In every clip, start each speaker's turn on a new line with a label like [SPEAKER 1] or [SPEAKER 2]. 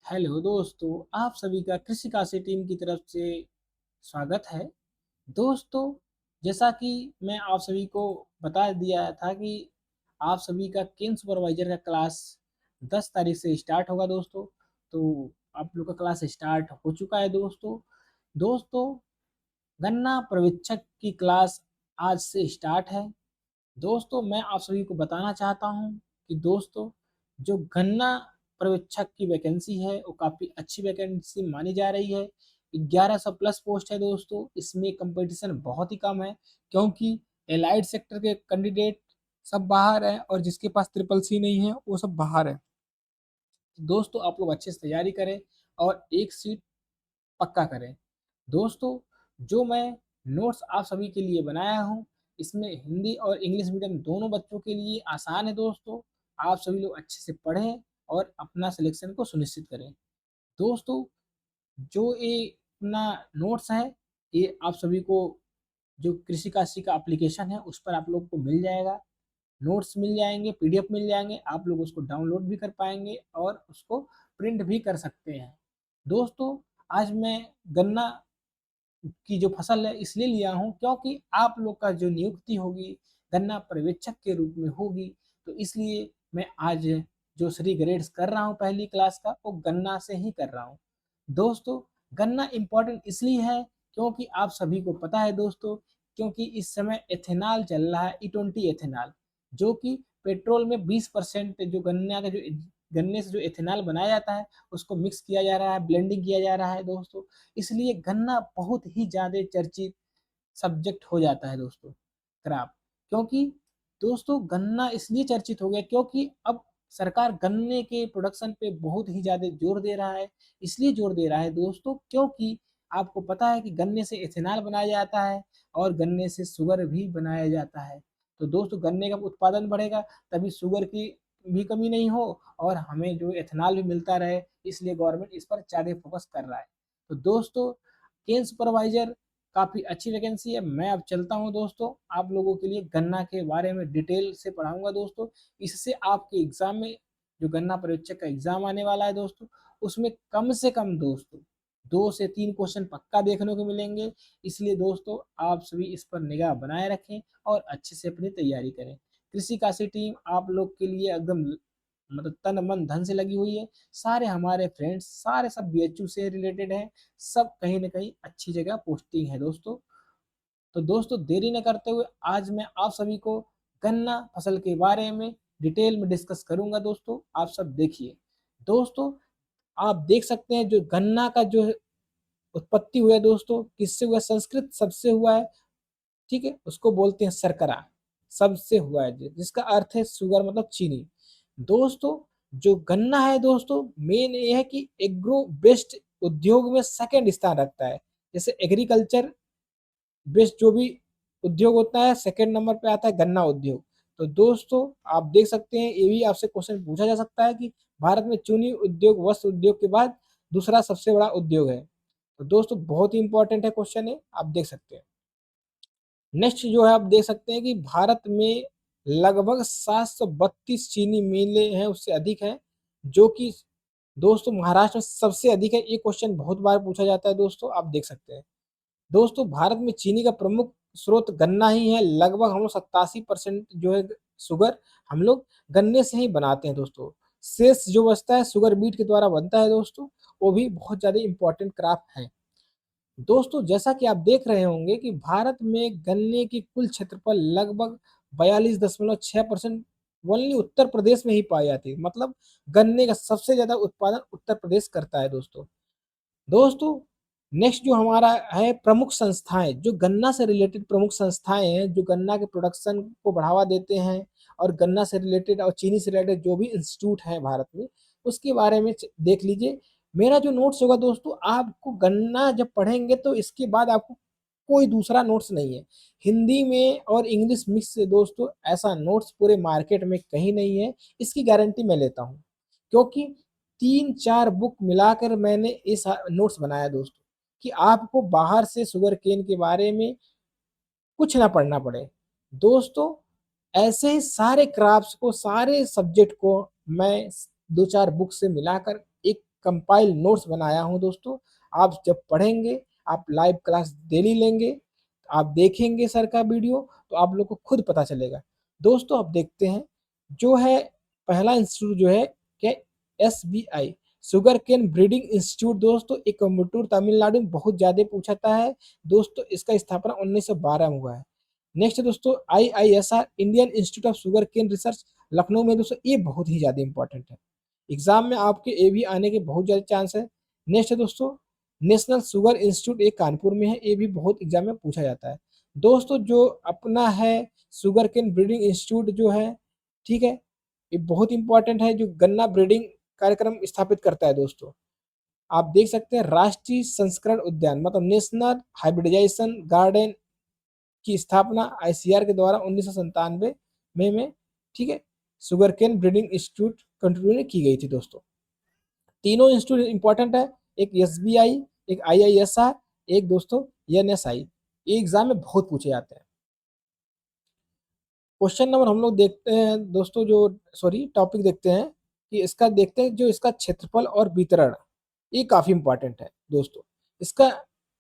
[SPEAKER 1] Hello दोस्तों, आप सभी का कृषि काशी टीम की तरफ से स्वागत है। दोस्तों, जैसा कि मैं आप सभी को बता दिया था कि आप सभी का केन सुपरवाइजर का क्लास 10 तारीख से स्टार्ट होगा दोस्तों। तो आप लोग का क्लास स्टार्ट हो चुका है दोस्तों। दोस्तों, गन्ना पर्यवेक्षक की क्लास आज से स्टार्ट है। दोस्तों, मैं आप सभी को बताना चाहता हूं कि दोस्तों, जो गन्ना पर्यवेक्षक की वैकेंसी है वो काफ़ी अच्छी वैकेंसी मानी जा रही है। 1100 प्लस पोस्ट है दोस्तों। इसमें कंपटीशन बहुत ही कम है, क्योंकि एलाइड सेक्टर के कैंडिडेट सब बाहर हैं और जिसके पास ट्रिपल सी नहीं है वो सब बाहर है। दोस्तों, आप लोग अच्छे से तैयारी करें और एक सीट पक्का करें। दोस्तों, जो मैं नोट्स आप सभी के लिए बनाया हूँ, इसमें हिंदी और इंग्लिश मीडियम दोनों बच्चों के लिए आसान है दोस्तों। आप सभी लोग अच्छे से पढ़ें और अपना सिलेक्शन को सुनिश्चित करें। दोस्तों, जो ये अपना नोट्स है, ये आप सभी को जो कृषि काशी का एप्लीकेशन है उस पर आप लोग को मिल जाएगा। नोट्स मिल जाएंगे, पीडीएफ मिल जाएंगे, आप लोग उसको डाउनलोड भी कर पाएंगे और उसको प्रिंट भी कर सकते हैं। दोस्तों, आज मैं गन्ना की जो फसल है इसलिए लिया हूँ क्योंकि आप लोग का जो नियुक्ति होगी गन्ना पर्यवेक्षक के रूप में होगी, तो इसलिए मैं आज जो श्री ग्रेड्स कर रहा हूँ पहली क्लास का वो गन्ना से ही कर रहा हूँ। दोस्तों, गन्ना इम्पोर्टेंट इसलिए है क्योंकि आप सभी को पता है दोस्तों, क्योंकि इस समय एथेनॉल चल रहा है, E20 एथेनॉल, जो कि पेट्रोल में 20% जो गन्ने से जो एथेनॉल बनाया जाता है उसको मिक्स किया जा रहा है, ब्लेंडिंग किया जा रहा है दोस्तों। इसलिए गन्ना बहुत ही ज़्यादा चर्चित सब्जेक्ट हो जाता है दोस्तों, क्रॉप। क्योंकि दोस्तों, गन्ना इसलिए चर्चित हो गया क्योंकि अब सरकार गन्ने के प्रोडक्शन पे बहुत ही ज़्यादा जोर दे रहा है। इसलिए जोर दे रहा है दोस्तों क्योंकि आपको पता है कि गन्ने से इथेनॉल बनाया जाता है और गन्ने से शुगर भी बनाया जाता है। तो दोस्तों, गन्ने का उत्पादन बढ़ेगा तभी शुगर की भी कमी नहीं हो और हमें जो इथेनॉल भी मिलता रहे, इसलिए गवर्नमेंट इस पर ज़्यादा फोकस कर रहा है। तो दोस्तों, केन सुपरवाइजर काफ़ी अच्छी वैकेंसी है। मैं अब चलता हूँ दोस्तों, आप लोगों के लिए गन्ना के बारे में डिटेल से पढ़ाऊंगा दोस्तों। इससे आपके एग्जाम में जो गन्ना पर्यवेक्षक का एग्जाम आने वाला है दोस्तों, उसमें कम से कम दोस्तों 2 से 3 क्वेश्चन पक्का देखने को मिलेंगे। इसलिए दोस्तों, आप सभी इस पर निगाह बनाए रखें और अच्छे से अपनी तैयारी करें। कृषि काशी टीम आप लोग के लिए एकदम मतलब तन मन धन से लगी हुई है। सारे हमारे फ्रेंड्स सारे सब बीएचयू से रिलेटेड हैं, सब कहीं ना कहीं अच्छी जगह पोस्टिंग है दोस्तों। तो दोस्तों, देरी न करते हुए आज मैं आप सभी को गन्ना फसल के बारे में डिटेल में डिस्कस करूंगा दोस्तों। आप सब देखिए। दोस्तों, आप देख सकते हैं जो गन्ना का जो उत्पत्ति हुआ है दोस्तों, किससे हुआ? संस्कृत शब्द से हुआ है। ठीक है, उसको बोलते हैं शर्करा, सबसे हुआ है जिसका अर्थ है शुगर मतलब चीनी। दोस्तों, जो गन्ना है दोस्तों, मेन ये है कि एग्रो बेस्ड उद्योग में सेकंड स्थान रखता है। जैसे एग्रीकल्चर बेस्ड जो भी उद्योग होता है, सेकंड नंबर पे आता है गन्ना उद्योग। तो दोस्तों, आप देख सकते हैं, ये भी आपसे क्वेश्चन पूछा जा सकता है कि भारत में चीनी उद्योग वस्त्र उद्योग के बाद दूसरा सबसे बड़ा उद्योग है। तो दोस्तों, बहुत ही इंपॉर्टेंट है क्वेश्चन है, आप देख सकते हैं। नेक्स्ट जो है, आप देख सकते हैं कि भारत में लगभग 732 चीनी मिलें हैं, उससे अधिक है, जो कि दोस्तों महाराष्ट्र में सबसे अधिक है। ये क्वेश्चन बहुत बार पूछा जाता है दोस्तों, आप देख सकते हैं। दोस्तों, भारत में चीनी का प्रमुख स्रोत गन्ना ही है। लगभग हम लोग 87% जो है शुगर हम लोग गन्ने से ही बनाते हैं दोस्तों। शेष जो बचता है शुगर बीट के द्वारा बनता है दोस्तों, वो भी बहुत ज़्यादा इंपॉर्टेंट क्राफ्ट है। दोस्तों, जैसा कि आप देख रहे होंगे कि भारत में गन्ने की कुल क्षेत्रफल लगभग 42.6% ओनली उत्तर प्रदेश में ही पाई जाती है। मतलब गन्ने का सबसे ज्यादा उत्पादन उत्तर प्रदेश करता है दोस्तों। दोस्तों, नेक्स्ट जो हमारा है प्रमुख संस्थाएं, जो गन्ना से रिलेटेड प्रमुख संस्थाएं हैं जो गन्ना के प्रोडक्शन को बढ़ावा देते हैं और गन्ना से रिलेटेड और चीनी से रिलेटेड जो भी इंस्टीट्यूट है भारत में, उसके बारे में देख लीजिए। मेरा जो नोट्स होगा दोस्तों, आपको गन्ना जब पढ़ेंगे तो इसके बाद आपको कोई दूसरा नोट्स नहीं है। हिंदी में और इंग्लिश मिक्स से दोस्तों ऐसा नोट्स पूरे मार्केट में कहीं नहीं है, इसकी गारंटी मैं लेता हूँ। क्योंकि 3-4 बुक मिलाकर मैंने इस नोट्स बनाया दोस्तों, कि आपको बाहर से शुगर केन के बारे में कुछ ना पढ़ना पड़े। दोस्तों, ऐसे ही सारे क्राफ्ट्स को, सारे सब्जेक्ट को मैं 2-4 बुक से मिलाकर एक कंपाइल नोट्स बनाया हूँ दोस्तों। आप जब पढ़ेंगे, आप लाइव क्लास डेली लेंगे, आप देखेंगे सर का वीडियो, तो आप लोग को खुद पता चलेगा। दोस्तों अब देखते हैं जो है पहला इंस्टीट्यूट जो है क्या, SBI sugarcane breeding institute दोस्तों, एक कोयम्बटूर तमिलनाडु में बहुत ज़्यादा पूछा जाता है दोस्तों। इसका स्थापना 1912 में हुआ है। नेक्स्ट दोस्तों IISR Indian institute of sugarcane research Lucknow में दोस्तों, ये बहुत ही ज़्यादा इंपॉर्टेंट है। एग्जाम में आपके ये भी आने के बहुत ज़्यादा चांस है। नेक्स्ट है दोस्तों नेशनल शुगर इंस्टीट्यूट, एक कानपुर में है, ये भी बहुत एग्जाम में पूछा जाता है। दोस्तों जो अपना है शुगर केन ब्रीडिंग इंस्टीट्यूट जो है, ठीक है, ये बहुत इंपॉर्टेंट है, जो गन्ना ब्रीडिंग कार्यक्रम स्थापित करता है दोस्तों। आप देख सकते हैं राष्ट्रीय संस्करण उद्यान मतलब नेशनल हाइब्रिडाइजेशन गार्डन की स्थापना आईसीआर के द्वारा 1997 में, ठीक है, sugarcane breeding institute country में की गई थी दोस्तों। तीनों इंस्टीट्यूट इंपॉर्टेंट है, एक एसबीआई, एक आईआईएसआर, एक दोस्तों एनएसआई। ये एग्जाम में बहुत पूछे जाते हैं। क्वेश्चन नंबर हम लोग देखते हैं दोस्तों, जो सॉरी टॉपिक देखते हैं कि इसका देखते हैं जो इसका क्षेत्रफल और वितरण, ये काफी इंपॉर्टेंट है दोस्तों। इसका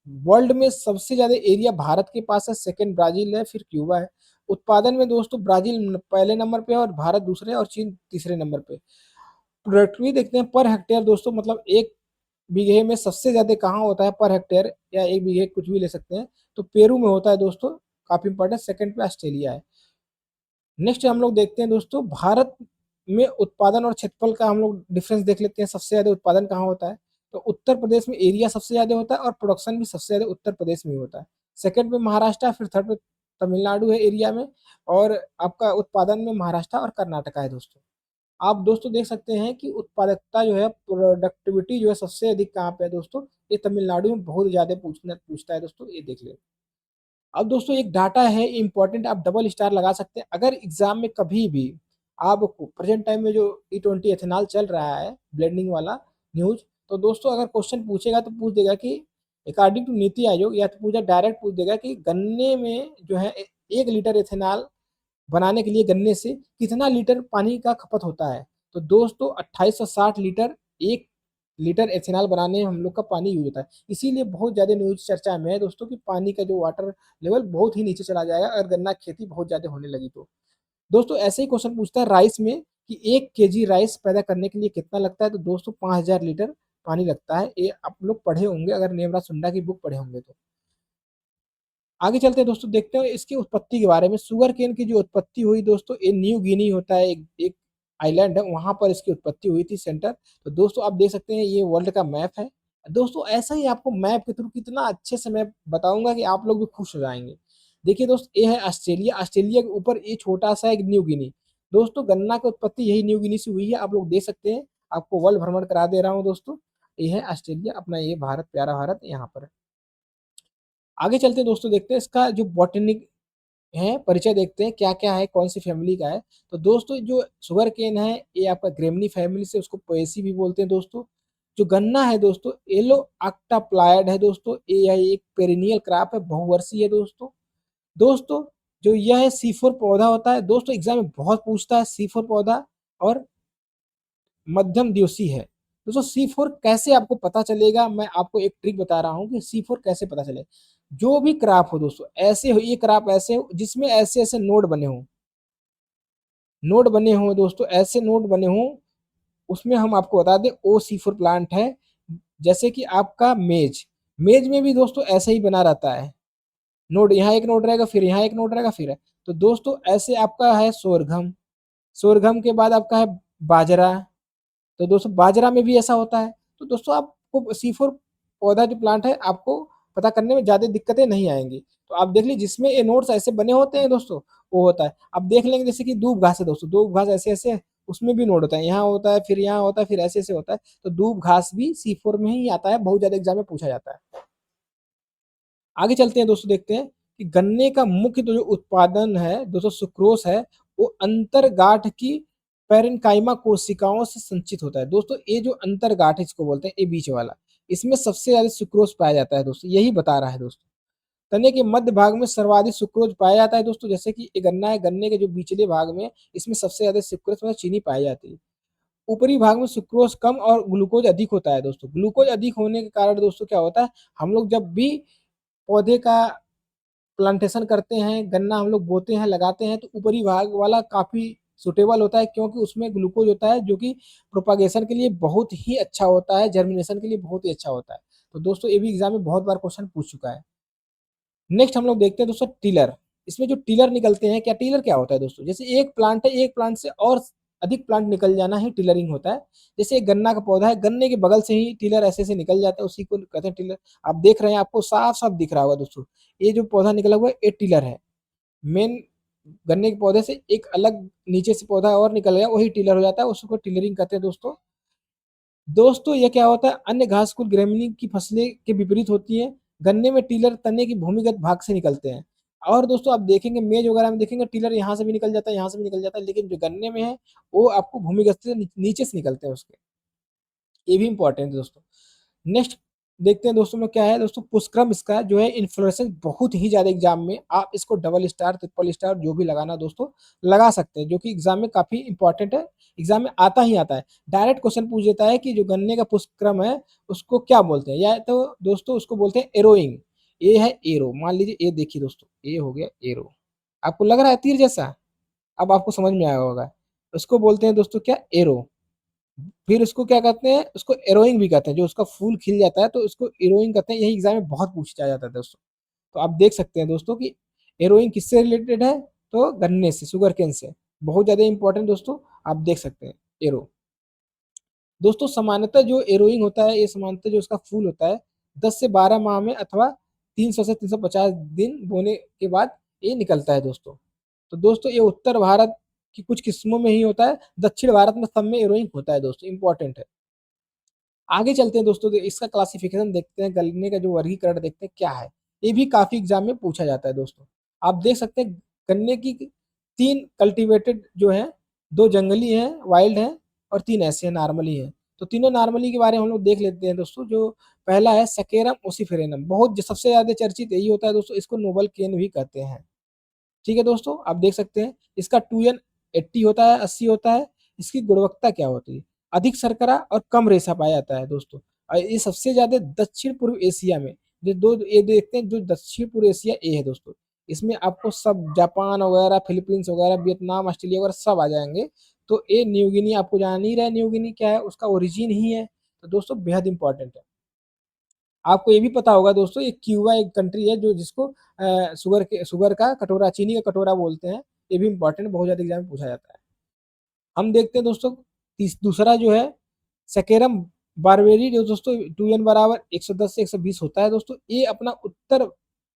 [SPEAKER 1] वर्ल्ड में सबसे ज्यादा एरिया भारत के पास है, सेकंड ब्राजील है, फिर क्यूबा है। उत्पादन में दोस्तों ब्राजील पहले नंबर पे है और भारत दूसरे और चीन तीसरे नंबर पे। प्रोडक्टिविटी देखते हैं पर हेक्टेयर दोस्तों, मतलब एक बीघे में सबसे ज्यादा कहाँ होता है पर हेक्टेयर, या एक बीघे कुछ भी ले सकते हैं, तो पेरू में होता है दोस्तों, काफी इंपॉर्टेंट। सेकंड पे ऑस्ट्रेलिया है। नेक्स्ट हम लोग देखते हैं दोस्तों भारत में उत्पादन और क्षेत्रफल का हम लोग डिफरेंस देख लेते हैं। सबसे ज्यादा उत्पादन कहाँ होता है, तो उत्तर प्रदेश में एरिया सबसे ज्यादा होता है और प्रोडक्शन भी सबसे ज्यादा उत्तर प्रदेश में ही होता है। सेकंड पे महाराष्ट्र, फिर थर्ड पे तमिलनाडु है एरिया में, और आपका उत्पादन में महाराष्ट्र और कर्नाटका है दोस्तों। आप दोस्तों देख सकते हैं कि उत्पादकता जो है, प्रोडक्टिविटी जो है सबसे अधिक कहाँ पे है दोस्तों, ये तमिलनाडु में बहुत ज्यादा पूछता है दोस्तों, ये देख ले। अब दोस्तों एक डाटा है इंपॉर्टेंट, आप डबल स्टार लगा सकते हैं अगर एग्जाम में कभी भी आपको प्रेजेंट टाइम में जो E20 एथेनॉल चल रहा है ब्लेंडिंग वाला न्यूज, तो दोस्तों अगर क्वेश्चन पूछेगा तो पूछ देगा कि अकॉर्डिंग टू नीति आयोग, या तो पूछा डायरेक्ट पूछ देगा कि गन्ने में जो है 1 लीटर एथेनॉल बनाने के लिए गन्ने से कितना लीटर पानी का खपत होता है, तो दोस्तों 2860 लीटर 1 लीटर एथेनॉल बनाने में हम लोग का पानी यूज होता है। इसीलिए बहुत ज्यादा न्यूज चर्चा में है दोस्तों कि पानी का जो वाटर लेवल बहुत ही नीचे चला जाएगा अगर गन्ना खेती बहुत ज्यादा होने लगी तो। दोस्तों ऐसे ही क्वेश्चन पूछता है राइस में कि 1 kg राइस पैदा करने के लिए कितना लगता है, तो दोस्तों 5000 लीटर पानी लगता है। ये आप लोग पढ़े होंगे अगर नेमराज सुंडा की बुक पढ़े होंगे तो। आगे चलते हैं दोस्तों, देखते हैं इसकी उत्पत्ति के बारे में। शुगर केन की जो उत्पत्ति हुई दोस्तों, ये न्यू गिनी होता है, एक आइलैंड है, वहां पर इसकी उत्पत्ति हुई थी सेंटर। तो दोस्तों आप देख सकते हैं ये वर्ल्ड का मैप है दोस्तों। ऐसा ही आपको मैप के थ्रू कितना अच्छे से मैं बताऊंगा कि आप लोग भी खुश हो जाएंगे। देखिए दोस्त, ये है ऑस्ट्रेलिया, ऑस्ट्रेलिया के ऊपर ये छोटा सा एक न्यू गिनी। दोस्तों गन्ना की उत्पत्ति यही न्यू गिनी से हुई है, आप लोग देख सकते हैं। आपको वर्ल्ड भ्रमण करा दे रहा हूँ दोस्तों। ये है ऑस्ट्रेलिया, अपना ये भारत, प्यारा भारत यहाँ पर। आगे चलते हैं दोस्तों, देखते हैं इसका जो बॉटनिक है परिचय, देखते हैं क्या क्या है, कौन सी फैमिली का है। तो दोस्तों जो शुगर केन है ये आपका ग्रेमनी फैमिली से, उसको पोएसी भी बोलते हैं दोस्तों। जो गन्ना है दोस्तों येलो ऑक्टाप्लायड है दोस्तों, ये एक पेरिनियल क्रॉप है, बहुवर्षीय है दोस्तों। दोस्तों जो यह है C4 पौधा होता है दोस्तों, एग्जाम में बहुत पूछता है C4 पौधा, और मध्यम दिवसीय है दोस्तों। C4 कैसे आपको पता चलेगा, मैं आपको एक ट्रिक बता रहा हूँ कि C4 कैसे पता चले। जो भी क्राप हो दोस्तों, ऐसे हो, ये क्राप ऐसे हो जिसमें ऐसे ऐसे नोड बने हो, नोड बने हो दोस्तों, ऐसे नोड बने हो, उसमें हम आपको बता दें O C4 प्लांट है। जैसे कि आपका मेज, मेज में भी दोस्तों ऐसे ही बना रहता है, नोड यहाँ एक नोड रहेगा, फिर यहाँ एक नोड रहेगा, फिर है। तो दोस्तों ऐसे आपका है सोरघम, सोरघम के बाद आपका है बाजरा। तो दोस्तों बाजरा में भी ऐसा होता है। तो दोस्तों आपको C4 पौधा जो प्लांट है आपको पता करने में ज्यादा दिक्कतें नहीं आएंगी। तो आप देख लीजिए जिसमें ये नोट्स ऐसे बने होते हैं दोस्तों, वो होता है। अब देख लेंगे जैसे कि दूब घास है दोस्तों, दूब घास ऐसे ऐसे है, उसमें भी नोड होता है, यहाँ होता है, फिर यहाँ होता है, फिर ऐसे ऐसे होता है। तो दूब घास भी C4 में ही आता है, बहुत ज्यादा एग्जाम में पूछा जाता है। आगे चलते हैं दोस्तों, देखते हैं कि गन्ने का मुख्य जो उत्पादन है दोस्तों सुक्रोस है, वो अंतरगांठ की पैरेन्काइमा कोशिकाओं से संचित होता है दोस्तों। ये जो अंतरगांठ है इसको बोलते हैं, ये बीच वाला, इसमें सबसे ज्यादा सुक्रोज पाया जाता है दोस्तों, यही बता रहा है दोस्तों। तने के मध्य भाग में सर्वाधिक सुक्रोज पाया जाता है दोस्तों। जैसे कि ये गन्ना है, गन्ने के जो बीचले भाग में इसमें सबसे ज्यादा सुक्रोज मतलब चीनी पाई जाती है। ऊपरी भाग में सुक्रोज कम और ग्लूकोज अधिक होता है दोस्तों। ग्लूकोज अधिक होने के कारण दोस्तों क्या होता है, हम लोग जब भी पौधे का प्लांटेशन करते हैं, गन्ना हम लोग बोते हैं, लगाते हैं, तो ऊपरी भाग वाला काफ़ी सुटेबल होता है, क्योंकि उसमें ग्लूकोज होता है जो कि प्रोपागेशन के लिए बहुत ही अच्छा होता है, जर्मिनेशन के लिए बहुत ही अच्छा होता है। तो दोस्तों ये भी एग्जाम में बहुत बार क्वेश्चन पूछ चुका है। नेक्स्ट हम लोग देखते हैं दोस्तों टिलर। इसमें जो टिलर निकलते हैं, क्या टिलर क्या होता है दोस्तों, जैसे एक प्लांट है, एक प्लांट से और अधिक प्लांट निकल जाना ही टिलरिंग होता है। जैसे एक गन्ना का पौधा है, गन्ने के बगल से ही टिलर ऐसे ऐसे निकल जाता है, उसी को कहते हैं टिलर। आप देख रहे हैं, आपको साफ साफ दिख रहा होगा दोस्तों, ये जो पौधा निकला हुआ है ये टिलर है। मेन गन्ने के पौधे से एक अलग नीचे से पौधा और निकल गया, वही टिलर हो जाता है, उसको टिलरिंग कहते हैं दोस्तों। दोस्तों ये क्या होता है, अन्य घास कुल ग्रेमिनी की फसलें के विपरीत होती है। गन्ने में टीलर तने की भूमिगत भाग से निकलते हैं। और दोस्तों आप देखेंगे मेज वगैरह में देखेंगे टीलर यहाँ से भी निकल जाता है, यहाँ से भी निकल जाता है, लेकिन जो गन्ने में है वो आपको भूमिगत से नीचे से निकलते हैं उसके। ये भी इंपॉर्टेंट है दोस्तों। नेक्स्ट देखते हैं दोस्तों में क्या है दोस्तों, पुष्क्रम इसका जो है इन्फ्लोरेसेंस बहुत ही ज्यादा एग्जाम में, आप इसको डबल स्टार ट्रिपल स्टार जो भी लगाना दोस्तों लगा सकते हैं, जो कि एग्जाम में काफी इंपॉर्टेंट है, एग्जाम में आता ही आता है। डायरेक्ट क्वेश्चन पूछ देता है कि जो गन्ने का पुष्क्रम है उसको क्या बोलते हैं, या तो दोस्तों उसको बोलते हैं एरोइंग। ये है एरो, मान लीजिए ये देखिए दोस्तों, ये हो गया एरो, आपको लग रहा है तीर जैसा, अब आपको समझ में आया होगा। उसको बोलते हैं दोस्तों क्या, एरो। फिर उसको क्या कहते हैं, उसको एरोइंग भी कहते हैं, जो उसका फूल खिल जाता है तो उसको एरोइंग कहते हैं। यही एग्जाम में बहुत पूछा जाता है दोस्तों। तो आप देख सकते हैं दोस्तों कि एरोइंग किससे रिलेटेड है, तो गन्ने से, शुगर केन से। बहुत ज्यादा इंपॉर्टेंट दोस्तों, आप देख सकते हैं एरो। दोस्तों सामान्यतः जो एरोइंग होता है, ये सामान्यतः जो उसका फूल होता है 10 से 12 माह में अथवा 300 से 350 दिन बोने के बाद ये निकलता है दोस्तों। तो दोस्तों ये उत्तर भारत की कुछ किस्मों में ही होता है, दक्षिण भारत में सब में एरोइंग होता है दोस्तों, इंपॉर्टेंट है। आगे चलते हैं दोस्तों, तो इसका क्लासिफिकेशन देखते हैं, गन्ने का जो वर्गीकरण देखते हैं क्या है। ये भी काफी एग्जाम में पूछा जाता है दोस्तों। आप देख सकते हैं गन्ने की 3 कल्टीवेटेड जो है, 2 जंगली हैं वाइल्ड हैं, और 3 ऐसे हैं नॉर्मली हैं। तो तीनों नॉर्मली के बारे में हम लोग देख लेते हैं दोस्तों। जो पहला है सकेरम ओसिफेरेनम, बहुत सबसे ज्यादा चर्चित यही होता है दोस्तों, इसको नोबल केन भी कहते हैं। ठीक है दोस्तों, आप देख सकते हैं इसका 2N80 होता है, 80 होता है। इसकी गुणवत्ता क्या होती है, अधिक शर्करा और कम रेशा पाया जाता है दोस्तों। और ये सबसे ज्यादा दक्षिण पूर्व एशिया में, जो दो ये देखते हैं, जो दक्षिण पूर्व एशिया ए है दोस्तों, इसमें आपको सब जापान वगैरह, फिलीपींस वगैरह, वियतनाम, ऑस्ट्रेलिया वगैरह सब आ जाएंगे। तो ये न्यू गिनी आपको जाना नहीं रहा, न्यू गिनी क्या है, उसका ओरिजिन ही है। तो दोस्तों बेहद इंपॉर्टेंट है। आपको ये भी पता होगा दोस्तों, ये क्यूबा एक कंट्री है जो जिसको शुगर का कटोरा, चीनी का कटोरा बोलते हैं। ये भी इंपॉर्टेंट, बहुत ज्यादा एग्जाम में पूछा जाता है। हम देखते हैं दोस्तों दूसरा जो है सेकेरम बारबेरी, जो दोस्तों 2N बराबर 110 से 120 होता है दोस्तों। ये अपना उत्तर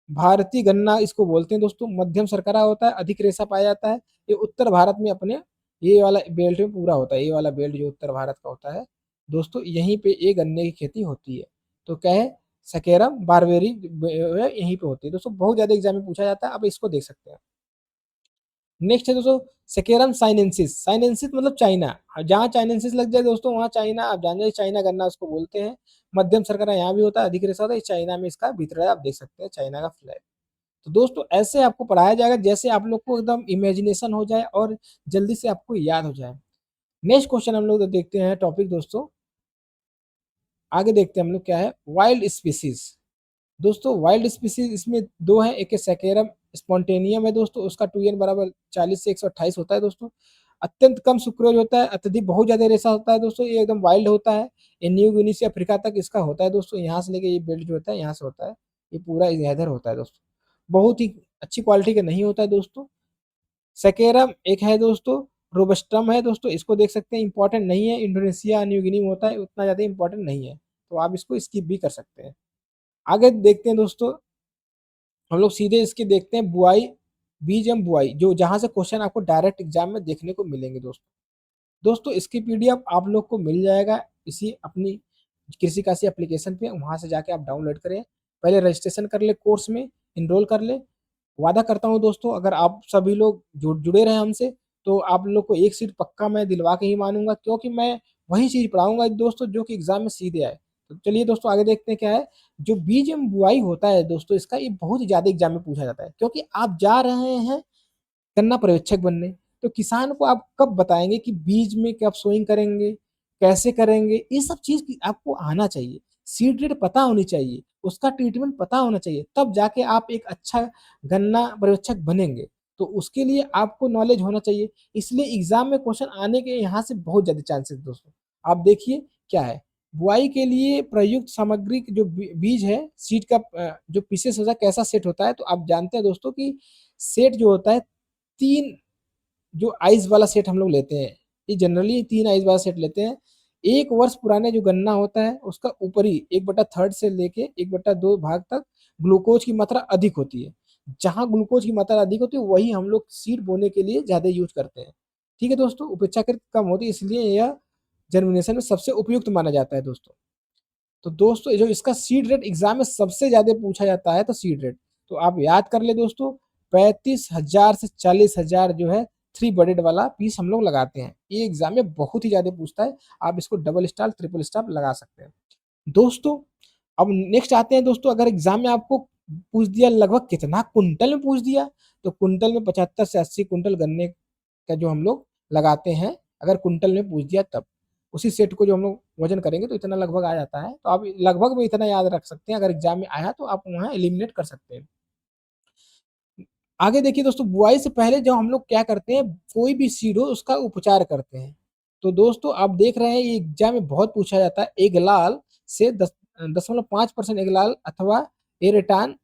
[SPEAKER 1] भारतीय गन्ना इसको बोलते हैं दोस्तों, मध्यम शर्करा होता है, अधिक रेशा पाया जाता है। ये उत्तर भारत में अपने ये वाला बेल्ट में पूरा होता है, ये वाला बेल्ट जो उत्तर भारत का होता है दोस्तों, यहीं पे ये गन्ने की खेती होती है। तो क्या है, सकेरम बारबेरी यहीं पे होती है दोस्तों, बहुत ज्यादा एग्जाम में पूछा जाता है। अब इसको देख सकते हैं। नेक्स्ट है दोस्तों सेकेरम साइनेंसिस। साइनेंसिस मतलब चाइना, जहाँ चाइनेंसिस लग जाए दोस्तों वहाँ चाइना, आप जान जाए चाइना गन्ना उसको बोलते हैं। मध्यम शर्करा यहाँ भी होता है, अधिक रेशा होता है, चाइना में इसका भीतर है, आप देख सकते हैं चाइना का फ्लैग। तो दोस्तों ऐसे आपको पढ़ाया जाएगा जैसे आप लोग को एकदम इमेजिनेशन हो जाए और जल्दी से आपको याद हो जाए। नेक्स्ट क्वेश्चन हम लोग देखते हैं टॉपिक दोस्तों, आगे देखते हैं हम लोग क्या है, वाइल्ड स्पीसीज। दोस्तों वाइल्ड स्पीसीज इसमें दो हैं, एक सैकेरम स्पॉन्टेनियम है दोस्तों, उसका 2N बराबर 40 से 128 होता है दोस्तों। अत्यंत कम सुक्रोज होता है, अत्यधिक बहुत ज्यादा रेशा होता है दोस्तों, ये एकदम वाइल्ड होता है। ये न्यू गिनी से अफ्रीका तक इसका होता है दोस्तों, यहाँ से लेके ये बेल्ट जो होता है यहाँ से होता है, ये पूरा इधर होता है दोस्तों। बहुत ही अच्छी क्वालिटी का नहीं होता है दोस्तों। सेकेरम एक है दोस्तों, रोबस्टम है दोस्तों, इसको देख सकते हैं, इंपॉर्टेंट नहीं है, इंडोनेशिया न्यू गिनी में होता है, उतना ज्यादा इंपॉर्टेंट नहीं है, तो आप इसको स्किप भी कर सकते हैं। आगे देखते हैं दोस्तों, हम लोग सीधे इसके देखते हैं बुआई, बीज एवं बुआई, जो जहां से क्वेश्चन आपको डायरेक्ट एग्जाम में देखने को मिलेंगे दोस्तों। दोस्तों इसकी पीडीएफ आप लोग को मिल जाएगा इसी अपनी कृषि काशी एप्लीकेशन पे, वहां से जाके आप डाउनलोड करें, पहले रजिस्ट्रेशन कर ले, कोर्स में इनरोल कर ले। वादा करता हूँ दोस्तों, अगर आप सभी लोग जुड़े रहे हमसे, तो आप लोग को एक सीट पक्का मैं दिलवा के ही मानूंगा, क्योंकि मैं वही चीज पढ़ाऊंगा दोस्तों जो कि एग्जाम में सीधे आए। तो चलिए दोस्तों आगे देखते हैं क्या है, जो बीज एवं बुआई होता है दोस्तों, इसका ये बहुत ही ज्यादा एग्जाम में पूछा जाता है, क्योंकि आप जा रहे हैं गन्ना पर्यवेक्षक बनने। तो किसान को आप कब बताएँगे कि बीज में कब सोइंग करेंगे, कैसे करेंगे, ये सब चीज़ की आपको आना चाहिए। सीड ड्रिल पता होनी चाहिए, उसका ट्रीटमेंट पता होना चाहिए, तब जाके आप एक अच्छा गन्ना पर्यवेक्षक बनेंगे। तो उसके लिए आपको नॉलेज होना चाहिए, इसलिए एग्ज़ाम में क्वेश्चन आने के यहाँ से बहुत ज़्यादा चांसेस दोस्तों। आप देखिए क्या है, बुआई के लिए प्रयुक्त सामग्री जो बीज है, सीड का जो पीसेस होता है कैसा सेट होता है, तो आप जानते हैं दोस्तों कि सेट जो होता है 3 जो आइस वाला सेट हम लोग लेते हैं, ये जनरली 3 आइस वाला सेट लेते हैं। 1 वर्ष पुराने जो गन्ना होता है, उसका ऊपरी 1/3 से लेके 1/2 भाग तक ग्लूकोज की मात्रा अधिक होती है। जहाँ ग्लूकोज की मात्रा अधिक होती है, वही हम लोग सीड बोने के लिए ज़्यादा यूज़ करते हैं। ठीक है दोस्तों, अपेक्षाकृत कम होती है, इसलिए यह जर्मिनेशन में सबसे उपयुक्त माना जाता है दोस्तों। तो दोस्तों जो इसका सीड रेट एग्जाम में सबसे ज़्यादा पूछा जाता है, तो सीड रेट तो आप याद कर ले दोस्तों, 35,000 से 40,000 जो है 3 बडेड वाला पीस हम लोग लगाते हैं। ये एग्जाम में बहुत ही ज़्यादा पूछता है, आप इसको डबल स्टार ट्रिपल स्टार लगा सकते हैं दोस्तों। अब नेक्स्ट आते हैं दोस्तों, अगर एग्जाम में आपको पूछ दिया लगभग कितना कुंटल में पूछ दिया, तो कुंटल में 75 से 80 कुंटल गन्ने का जो हम लोग लगाते हैं, अगर कुंटल में पूछ दिया तब उसी सेट को जो हम लोग वजन करेंगे तो इतना लगभग आ जाता है। तो आप लगभग में इतना याद रख सकते हैं, अगर एग्जाम में आया तो आप वहाँ एलिमिनेट कर सकते हैं। आगे देखिए दोस्तों, बुआई से पहले जो हम लोग क्या करते हैं, कोई भी सीड हो उसका उपचार करते हैं। तो दोस्तों आप देख रहे हैं ये एग्जाम में बहुत पूछा जाता है, एगलाल से 10.5% एगलाल अथवा एरेटान।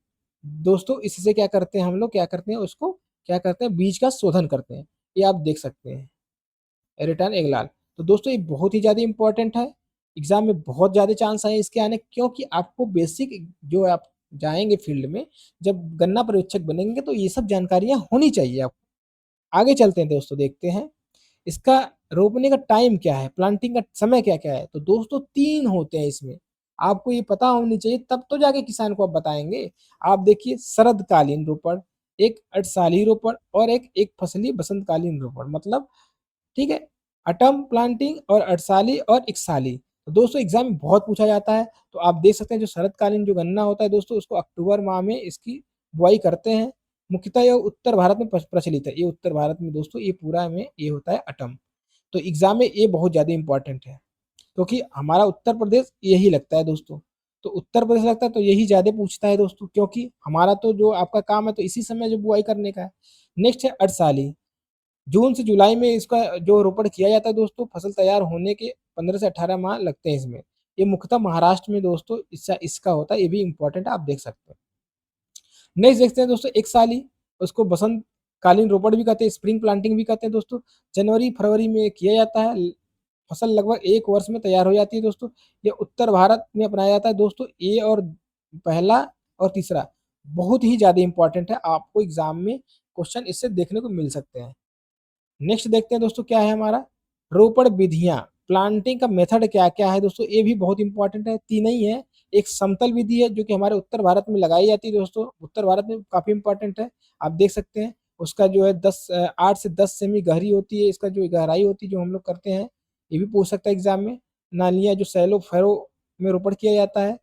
[SPEAKER 1] दोस्तों इससे क्या करते हैं, हम लोग क्या करते हैं, उसको क्या करते हैं, बीज का शोधन करते हैं। ये आप देख सकते हैं, एरेटान एगलाल। तो दोस्तों ये बहुत ही ज़्यादा इंपॉर्टेंट है, एग्जाम में बहुत ज़्यादा चांस है इसके आने, क्योंकि आपको बेसिक जो आप जाएंगे फील्ड में, जब गन्ना पर्यवेक्षक बनेंगे तो ये सब जानकारियां होनी चाहिए आपको। आगे चलते हैं दोस्तों, देखते हैं इसका रोपने का टाइम क्या है, प्लांटिंग का समय क्या क्या है। तो दोस्तों 3 होते हैं इसमें, आपको ये पता होनी चाहिए, तब तो जाके किसान को आप बताएंगे। आप देखिए, शरदकालीन रोपण, एक अटसाली रोपण और एक फसली बसंतकालीन रोपण, मतलब ठीक है, अटम प्लांटिंग और अटसाली और इकसाली। तो दोस्तों एग्जाम में बहुत पूछा जाता है। तो आप देख सकते हैं जो शरतकालीन जो गन्ना होता है दोस्तों, उसको अक्टूबर माह में इसकी बुआई करते हैं। मुख्यतः ये उत्तर भारत में प्रचलित है, ये उत्तर भारत में दोस्तों ये पूरा में ये होता है अटम। तो एग्जाम में ये बहुत ज़्यादा इंपॉर्टेंट है, क्योंकि हमारा उत्तर प्रदेश यही लगता है दोस्तों। तो उत्तर प्रदेश लगता है तो यही ज़्यादा पूछता है दोस्तों, क्योंकि हमारा तो जो आपका काम है तो इसी समय जो बुआई करने का है। नेक्स्ट है अटसाली, जून से जुलाई में इसका जो रोपण किया जाता है दोस्तों, फसल तैयार होने के 15 से 18 माह लगते हैं इसमें। ये मुख्यतः महाराष्ट्र में दोस्तों इसका होता है, ये भी इंपॉर्टेंट है, आप देख सकते हैं। नेक्स्ट देखते हैं दोस्तों, एक साली, उसको बसंत कालीन रोपण भी कहते हैं, स्प्रिंग प्लांटिंग भी कहते हैं दोस्तों। जनवरी फरवरी में किया जाता है, फसल लगभग 1 वर्ष में तैयार हो जाती है दोस्तों। ये उत्तर भारत में अपनाया जाता है दोस्तों। ये और पहला और तीसरा बहुत ही ज़्यादा इंपॉर्टेंट है, आपको एग्जाम में क्वेश्चन इससे देखने को मिल सकते हैं। नेक्स्ट देखते हैं दोस्तों क्या है हमारा, रोपण विधियां, प्लांटिंग का मेथड क्या क्या है दोस्तों, ये भी बहुत इंपॉर्टेंट है। 3 ही है, एक समतल विधि है जो कि हमारे उत्तर भारत में लगाई जाती है दोस्तों, उत्तर भारत में काफी इंपॉर्टेंट है, आप देख सकते हैं। उसका जो है 8 से 10 सेमी गहरी होती है, इसका जो गहराई होती है जो हम लोग करते हैं, ये भी पूछ सकता है एग्जाम में। नालियां जो सैलो फैरो में रोपण किया जाता है,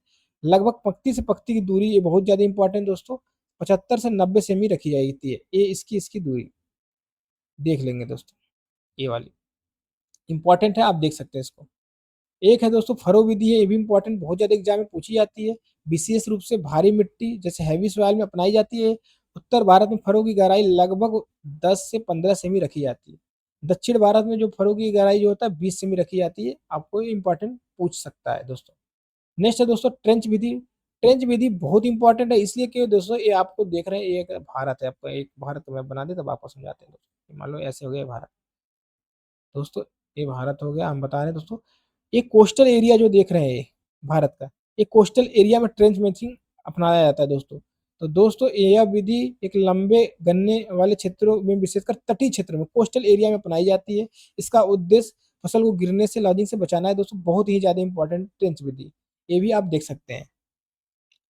[SPEAKER 1] लगभग पंक्ति से पंक्ति की दूरी, ये बहुत ज्यादा इंपॉर्टेंट दोस्तों, 75 से 90 सेमी रखी जाती है, ये इसकी दूरी देख लेंगे दोस्तों। ये वाली इंपॉर्टेंट है, आप देख सकते हैं इसको। एक है दोस्तों फरो विधि है, ये भी इंपॉर्टेंट, बहुत ज्यादा एग्जाम में पूछी जाती है, विशेष रूप से भारी मिट्टी जैसे हैवी सॉइल में अपनाई जाती है। उत्तर भारत में फरो की गहराई लगभग 10 से 15 सेमी रखी जाती है। दक्षिण भारत में जो फरो की गहराई जो होता है 20 सेमी रखी जाती है, आपको इंपॉर्टेंट पूछ सकता है दोस्तों। नेक्स्ट है दोस्तों ट्रेंच विधि। ट्रेंच विधि बहुत इंपॉर्टेंट है, इसलिए कि दोस्तों ये आपको देख रहे हैं, ये एक भारत है, आपको एक भारत में बना दे तब आपको समझाते हैं दोस्तों। मान लो ऐसे हो गया भारत दोस्तों, ये भारत हो गया, हम बता रहे हैं दोस्तों। ये कोस्टल एरिया जो देख रहे हैं ये भारत का, ये कोस्टल एरिया में ट्रेंच मैचिंग अपनाया जाता है दोस्तों। तो दोस्तों यह विधि एक लंबे गन्ने वाले क्षेत्रों में, विशेषकर तटीय क्षेत्र में, कोस्टल एरिया में अपनाई जाती है। इसका उद्देश्य फसल को गिरने से, लॉजिंग से बचाना है दोस्तों, बहुत ही ज्यादा इंपॉर्टेंट ट्रेंच विधि, ये भी आप देख सकते हैं।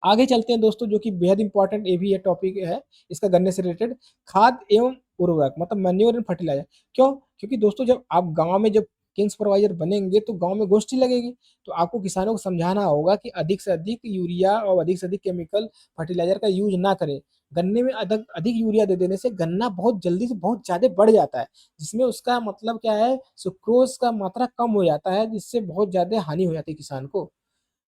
[SPEAKER 1] आगे चलते हैं दोस्तों, जो कि बेहद इंपॉर्टेंट ये भी है, टॉपिक है इसका गन्ने से रिलेटेड, खाद एवं उर्वरक, मतलब मैन्योर एंड फर्टिलाइजर। क्यों? क्योंकि दोस्तों जब आप गांव में जब केन सुपरवाइज़र बनेंगे तो गाँव में गोष्ठी लगेगी। तो आपको किसानों को समझाना होगा कि अधिक से अधिक यूरिया और अधिक से अधिक केमिकल फर्टिलाइज़र का यूज़ ना करें। गन्ने में अधिक यूरिया दे देने से गन्ना बहुत जल्दी से बहुत ज़्यादा बढ़ जाता है, जिसमें उसका मतलब क्या है, सुक्रोज़ का मात्रा कम हो जाता है, जिससे बहुत ज़्यादा हानि हो जाती है किसान को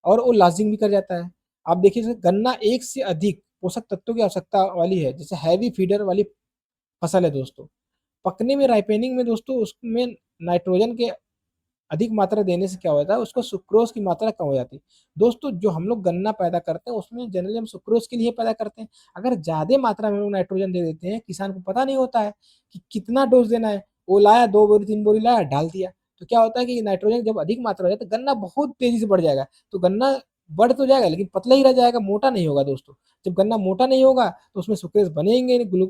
[SPEAKER 1] और वो लॉसिंग भी कर जाता है। आप देखिए जैसे गन्ना एक से अधिक पोषक तत्वों की आवश्यकता वाली है, जैसे हैवी फीडर वाली फसल है दोस्तों। पकने में राइपेनिंग में दोस्तों उसमें नाइट्रोजन के अधिक मात्रा देने से क्या होता है, उसको सुक्रोज़ की मात्रा कम हो जाती है। दोस्तों जो हम लोग गन्ना पैदा करते हैं उसमें जनरली हम सुक्रोज़ के लिए पैदा करते हैं। अगर ज़्यादा मात्रा में हम लोग नाइट्रोजन दे देते हैं, किसान को पता नहीं होता है कि कितना डोज़ देना है। वो लाया 2 बोरी 3 बोरी लाया डाल दिया। तो क्या होता है कि नाइट्रोजन जब अधिक मात्रा हो जाए तो गन्ना बहुत तेज़ी से बढ़ जाएगा। तो गन्ना बढ़ तो जाएगा लेकिन पतला ही रह जाएगा, मोटा नहीं होगा दोस्तों। जब गन्ना मोटा नहीं होगा तो उसमें सुक्रोज़ बनेंगे नहीं,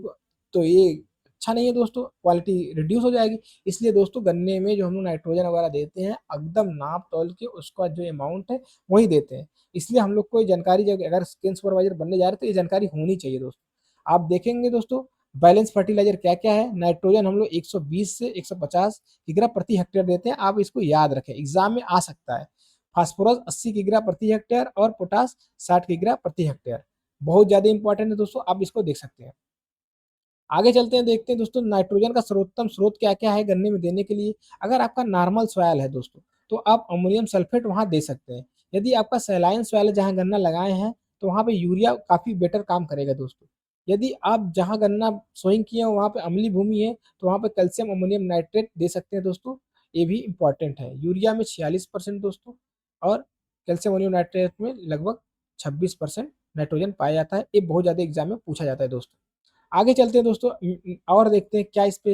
[SPEAKER 1] तो ये अच्छा नहीं है दोस्तों, क्वालिटी रिड्यूस हो जाएगी। इसलिए दोस्तों गन्ने में जो हम लोग नाइट्रोजन वगैरह देते हैं एकदम नाप-तौल के उसका जो अमाउंट है वही देते हैं। इसलिए हम लोग को ये जानकारी जब अगर स्किल सुपरवाइज़र बनने जा रहे हैं तो ये जानकारी होनी चाहिए दोस्तों। आप देखेंगे दोस्तों बैलेंस फर्टिलाइज़र क्या-क्या है? नाइट्रोजन हम लोग 120 से 150 किग्रा प्रति हेक्टेयर देते हैं, आप इसको याद रखें, एग्ज़ाम में आ सकता है। फास्फोरस 80 किग्रा प्रति हेक्टेयर और पोटाश 60 किग्रा प्रति हेक्टेयर। बहुत ज़्यादा इंपॉर्टेंट है दोस्तों, आप इसको देख सकते हैं। आगे चलते हैं, देखते हैं दोस्तों नाइट्रोजन का सर्वोत्तम स्रोत क्या-क्या है गन्ने में देने के लिए। अगर आपका नॉर्मल सॉइल है दोस्तों, तो आप अमोनियम सल्फेट वहाँ दे सकते हैं। यदि आपका सैलाइन सॉइल है जहाँ गन्ना लगाए हैं, तो वहाँ पे यूरिया काफ़ी बेटर काम करेगा दोस्तों। यदि आप जहाँ गन्ना सोइंग किए हो वहाँ पे अम्लीय भूमि है, तो वहाँ पे कैल्शियम अमोनियम नाइट्रेट दे सकते हैं दोस्तों, ये भी इम्पोर्टेंट है। यूरिया में 46% दोस्तों और कैल्शियम अमोनियम नाइट्रेट में लगभग 26% नाइट्रोजन पाया जाता है। ये बहुत ज़्यादा एग्ज़ाम में पूछा जाता है दोस्तों। आगे चलते हैं दोस्तों और देखते हैं क्या इस पे।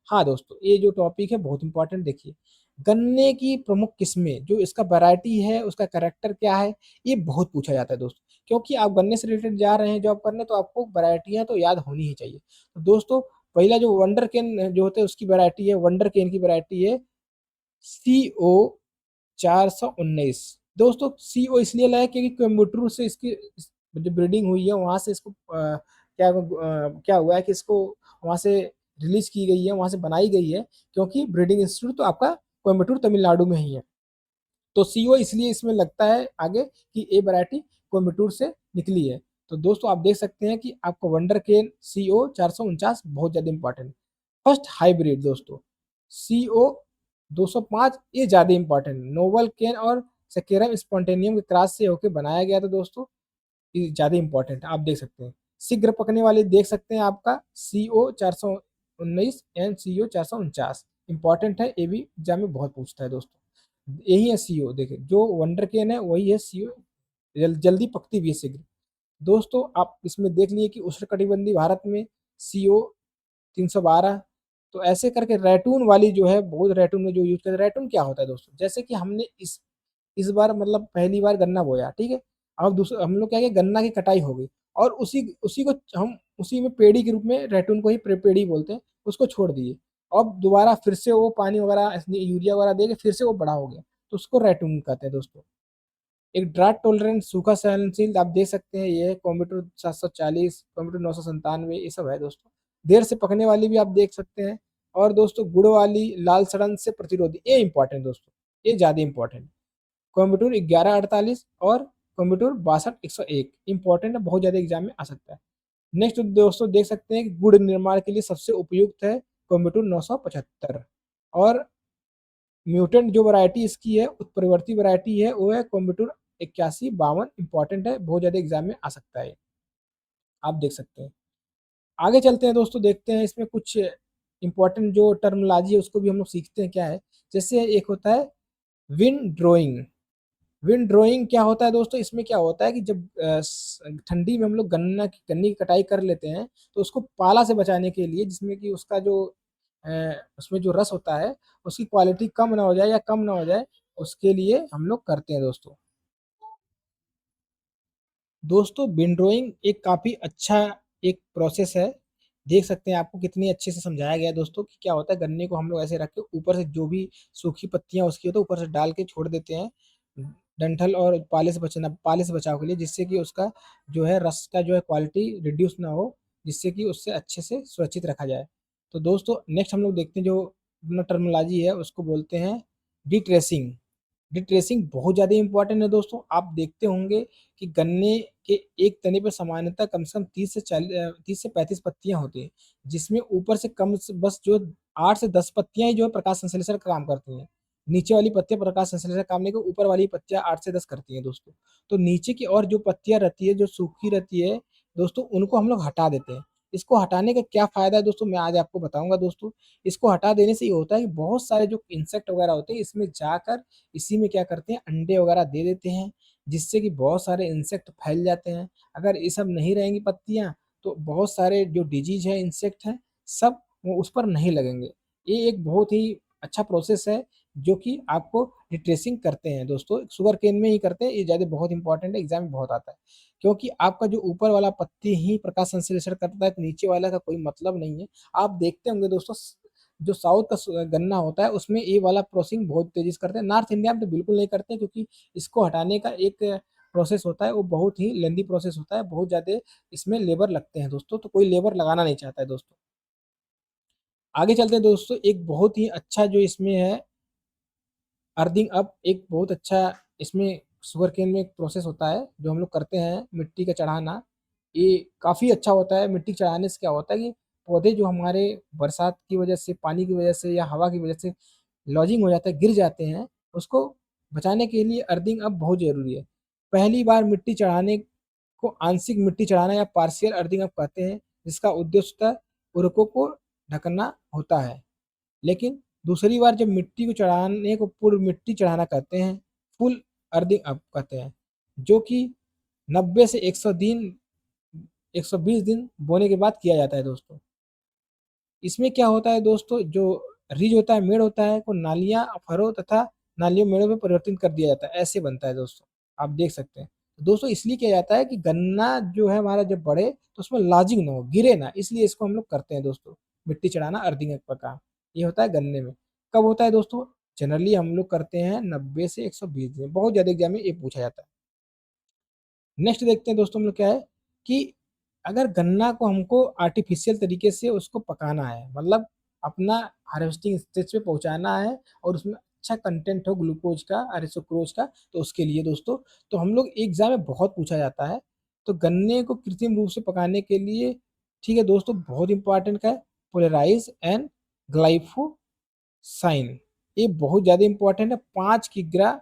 [SPEAKER 1] हाँ दोस्तों, ये जो टॉपिक है बहुत इंपॉर्टेंट देखिए। गन्ने की प्रमुख किस्में जो इसका वैरायटी है, उसका कैरेक्टर क्या है, ये बहुत पूछा जाता है दोस्तों। क्योंकि आप गन्ने से रिलेटेड जा रहे हैं जॉब करने तो आपको वैरायटियाँ तो याद होनी ही चाहिए। तो दोस्तों पहला जो वंडर केन जो होते हैं उसकी वैरायटी है, वंडर केन की वैरायटी है CO 419। दोस्तों CO इसलिए लाया क्योंकि कोयम्बटूर से इसकी जो ब्रीडिंग हुई है वहाँ से इसको क्या हुआ है कि इसको वहाँ से रिलीज़ की गई है, वहाँ से बनाई गई है, क्योंकि ब्रीडिंग इंस्टीट्यूट तो आपका कोयम्बटूर तमिलनाडु में ही है। तो CO इसलिए इसमें लगता है आगे कि ये वैरायटी कोयम्बटूर से निकली है। तो दोस्तों आप देख सकते हैं कि आपको वंडर केन CO 449 बहुत ज़्यादा इंपॉर्टेंट है। फर्स्ट हाइब्रिड दोस्तों CO 205 ये ज़्यादा इंपॉर्टेंट है। नोबल केन और सेकेरम स्पॉन्टेनियम के क्रॉस से होके बनाया गया था दोस्तों, ये ज़्यादा इंपॉर्टेंट है, आप देख सकते हैं। शीघ्र पकने वाले देख सकते हैं आपका CO 419 एंड CO 449 इंपॉर्टेंट है, ये भी एग्जाम में बहुत पूछता है दोस्तों। यही है CO, देखिए जो वंडर केन है वही है CO, जल्दी पकती भी है शीघ्र। दोस्तों आप इसमें देख लिए कि उष्णकटिबंधीय भारत में CO 312। तो ऐसे करके रैटून वाली जो है बहुत रैटून में जो यूज़ करते हैं। रैटून क्या होता है दोस्तों? जैसे कि हमने इस बार मतलब पहली बार गन्ना बोया, ठीक है? अब दूसरा हम लोग क्या किया, गन्ना की कटाई हो गई और उसी उसी को हम उसी में पेड़ी के रूप में रैटून को ही पेड़ी बोलते हैं, उसको छोड़ दिए। अब दोबारा फिर से वो पानी वगैरह यूरिया वगैरह दे के फिर से वो बड़ा हो गया, तो उसको रैटून कहते हैं दोस्तों। एक ड्राउट टॉलरेंट सूखा सहनशील आप देख सकते हैं, ये है कॉम्बिट्यूर 740, कॉम्बिट्यूर 997, ये सब है दोस्तों। देर से पकने वाली भी आप देख सकते हैं। और दोस्तों गुड़ वाली लाल सड़न से प्रतिरोधी, ये इंपॉर्टेंट दोस्तों, ये ज़्यादा इंपॉर्टेंट। कोयम्बटूर 1148 और कोयम्बटूर 62 101 इंपॉर्टेंट है, बहुत ज़्यादा एग्जाम में आ सकता है। नेक्स्ट दोस्तों देख सकते हैं कि गुड़ निर्माण के लिए सबसे उपयुक्त है कोयम्बटूर 975 और म्यूटेंट जो वैरायटी इसकी है उत्परिवर्ती वैरायटी है वो है कोयम्बटूर 81 52 इंपॉर्टेंट है, बहुत ज़्यादा एग्जाम में आ सकता है, आप देख सकते हैं। आगे चलते हैं दोस्तों, देखते हैं इसमें कुछ इंपॉर्टेंट जो टर्मोलॉजी है उसको भी हम लोग सीखते हैं क्या है। जैसे एक होता है विंड ड्रोइंग। विंड ड्रोइंग क्या होता है दोस्तों? इसमें क्या होता है कि जब ठंडी में हम लोग गन्ने की कटाई कर लेते हैं तो उसको पाला से बचाने के लिए, जिसमें कि उसका जो अ, उसमें जो रस होता है उसकी क्वालिटी कम ना हो जाए या कम ना हो जाए, उसके लिए हम लोग करते हैं दोस्तों। दोस्तों विंडरोइंग एक काफ़ी अच्छा एक प्रोसेस है। देख सकते हैं आपको कितनी अच्छे से समझाया गया है दोस्तों कि क्या होता है, गन्ने को हम लोग ऐसे रख के ऊपर से जो भी सूखी पत्तियाँ उसकी होती है ऊपर से डाल के छोड़ देते हैं, डंठल और पाले से बचाव के लिए, जिससे कि उसका जो है रस का जो है क्वालिटी रिड्यूस ना हो, जिससे कि उससे अच्छे से सुरक्षित रखा जाए। तो दोस्तों नेक्स्ट हम लोग देखते हैं जो अपना टर्मिनोलॉजी है उसको बोलते हैं डिट्रेसिंग, डिट्रेसिंग बहुत ज़्यादा इम्पोर्टेंट है दोस्तों। आप देखते होंगे कि गन्ने के एक तने पे सामान्यतः कम से कम 30 से 35 पत्तियाँ होती हैं, जिसमें ऊपर से कम से बस जो 8 से 10 पत्तियाँ ही जो है प्रकाश संश्लेषण का काम करती हैं। नीचे वाली पत्तियाँ प्रकाश संश्लेषण का काम नहीं करती, ऊपर वाली पत्तियाँ 8 से 10 करती हैं दोस्तों। तो नीचे की और जो पत्तियाँ रहती है, जो सूखी रहती है दोस्तों, उनको हम लोग हटा देते हैं। इसको हटाने का क्या फ़ायदा है दोस्तों, मैं आज आपको बताऊँगा दोस्तों। इसको हटा देने से ये होता है कि बहुत सारे जो इंसेक्ट वगैरह होते हैं, इसमें जाकर इसी में क्या करते हैं, अंडे वगैरह दे देते हैं, जिससे कि बहुत सारे इंसेक्ट फैल जाते हैं। अगर ये सब नहीं रहेंगी पत्तियाँ, तो बहुत सारे जो डिजीज़ है, इंसेक्ट हैं, सब वो उस पर नहीं लगेंगे। ये एक बहुत ही अच्छा प्रोसेस है, जो कि आपको रिट्रेसिंग करते हैं दोस्तों, शुगर केन में ही करते हैं। ये ज़्यादा बहुत इंपॉर्टेंट है, एग्ज़ाम में बहुत आता है। क्योंकि आपका जो ऊपर वाला पत्ती ही प्रकाश संश्लेषण करता है, तो नीचे वाला का कोई मतलब नहीं है। आप देखते होंगे दोस्तों, जो साउथ का गन्ना होता है, उसमें ये वाला प्रोसेसिंग बहुत तेजी से करते हैं। नॉर्थ इंडिया में तो बिल्कुल नहीं करते, क्योंकि इसको हटाने का एक प्रोसेस होता है, वो बहुत ही लेंदी प्रोसेस होता है, बहुत ज़्यादा इसमें लेबर लगते हैं दोस्तों, तो कोई लेबर लगाना नहीं चाहता है दोस्तों। आगे चलते हैं दोस्तों, एक बहुत ही अच्छा जो इसमें है, अर्थिंग अप, एक बहुत अच्छा इसमें शुगर केन में एक प्रोसेस होता है, जो हम लोग करते हैं, मिट्टी का चढ़ाना। ये काफ़ी अच्छा होता है। मिट्टी चढ़ाने से क्या होता है कि पौधे जो हमारे बरसात की वजह से, पानी की वजह से या हवा की वजह से लॉजिंग हो जाता है, गिर जाते हैं, उसको बचाने के लिए अर्थिंग अप बहुत ज़रूरी है। पहली बार मिट्टी चढ़ाने को आंशिक मिट्टी चढ़ाना या पार्शियल अर्थिंग अप कहते हैं, जिसका उद्देश्य उर्वरकों को ढकना होता है। लेकिन दूसरी बार जब मिट्टी को चढ़ाने को पूर्ण मिट्टी चढ़ाना कहते हैं, फुल अर्थिंग अप कहते हैं, जो कि 90 से 120 दिन बोने के बाद किया जाता है दोस्तों। इसमें क्या होता है दोस्तों, जो रिज होता है, मेड़ होता है, को नालियाँ, फरो तथा नालियों मेड़ों में परिवर्तित कर दिया जाता है, ऐसे बनता है दोस्तों। आप देख सकते हैं। दोस्तों इसलिए किया जाता है कि गन्ना जो है हमारा जब बढ़े, तो उसमें लॉजिंग ना हो, गिरे ना, इसलिए इसको हम लोग करते हैं दोस्तों। मिट्टी चढ़ाना अर्थिंग का काम ये होता है गन्ने में। कब होता है दोस्तों? जनरली हम लोग करते हैं 90 से 120 दिन, बहुत ज़्यादा एग्जाम में ये पूछा जाता है। नेक्स्ट देखते हैं दोस्तों हम लोग क्या है कि अगर गन्ना को हमको आर्टिफिशियल तरीके से उसको पकाना है, मतलब अपना हार्वेस्टिंग स्टेज पे पहुंचाना है, और उसमें अच्छा कंटेंट हो ग्लूकोज का और सुक्रोज का, तो उसके लिए दोस्तों, तो हम लोग एग्जाम में बहुत पूछा जाता है। तो गन्ने को कृत्रिम रूप से पकाने के लिए, ठीक है दोस्तों, बहुत इंपॉर्टेंट है पोलराइज एंड ग्लाइफोसाइन। ये बहुत ज़्यादा इंपॉर्टेंट है। 5 किग्रा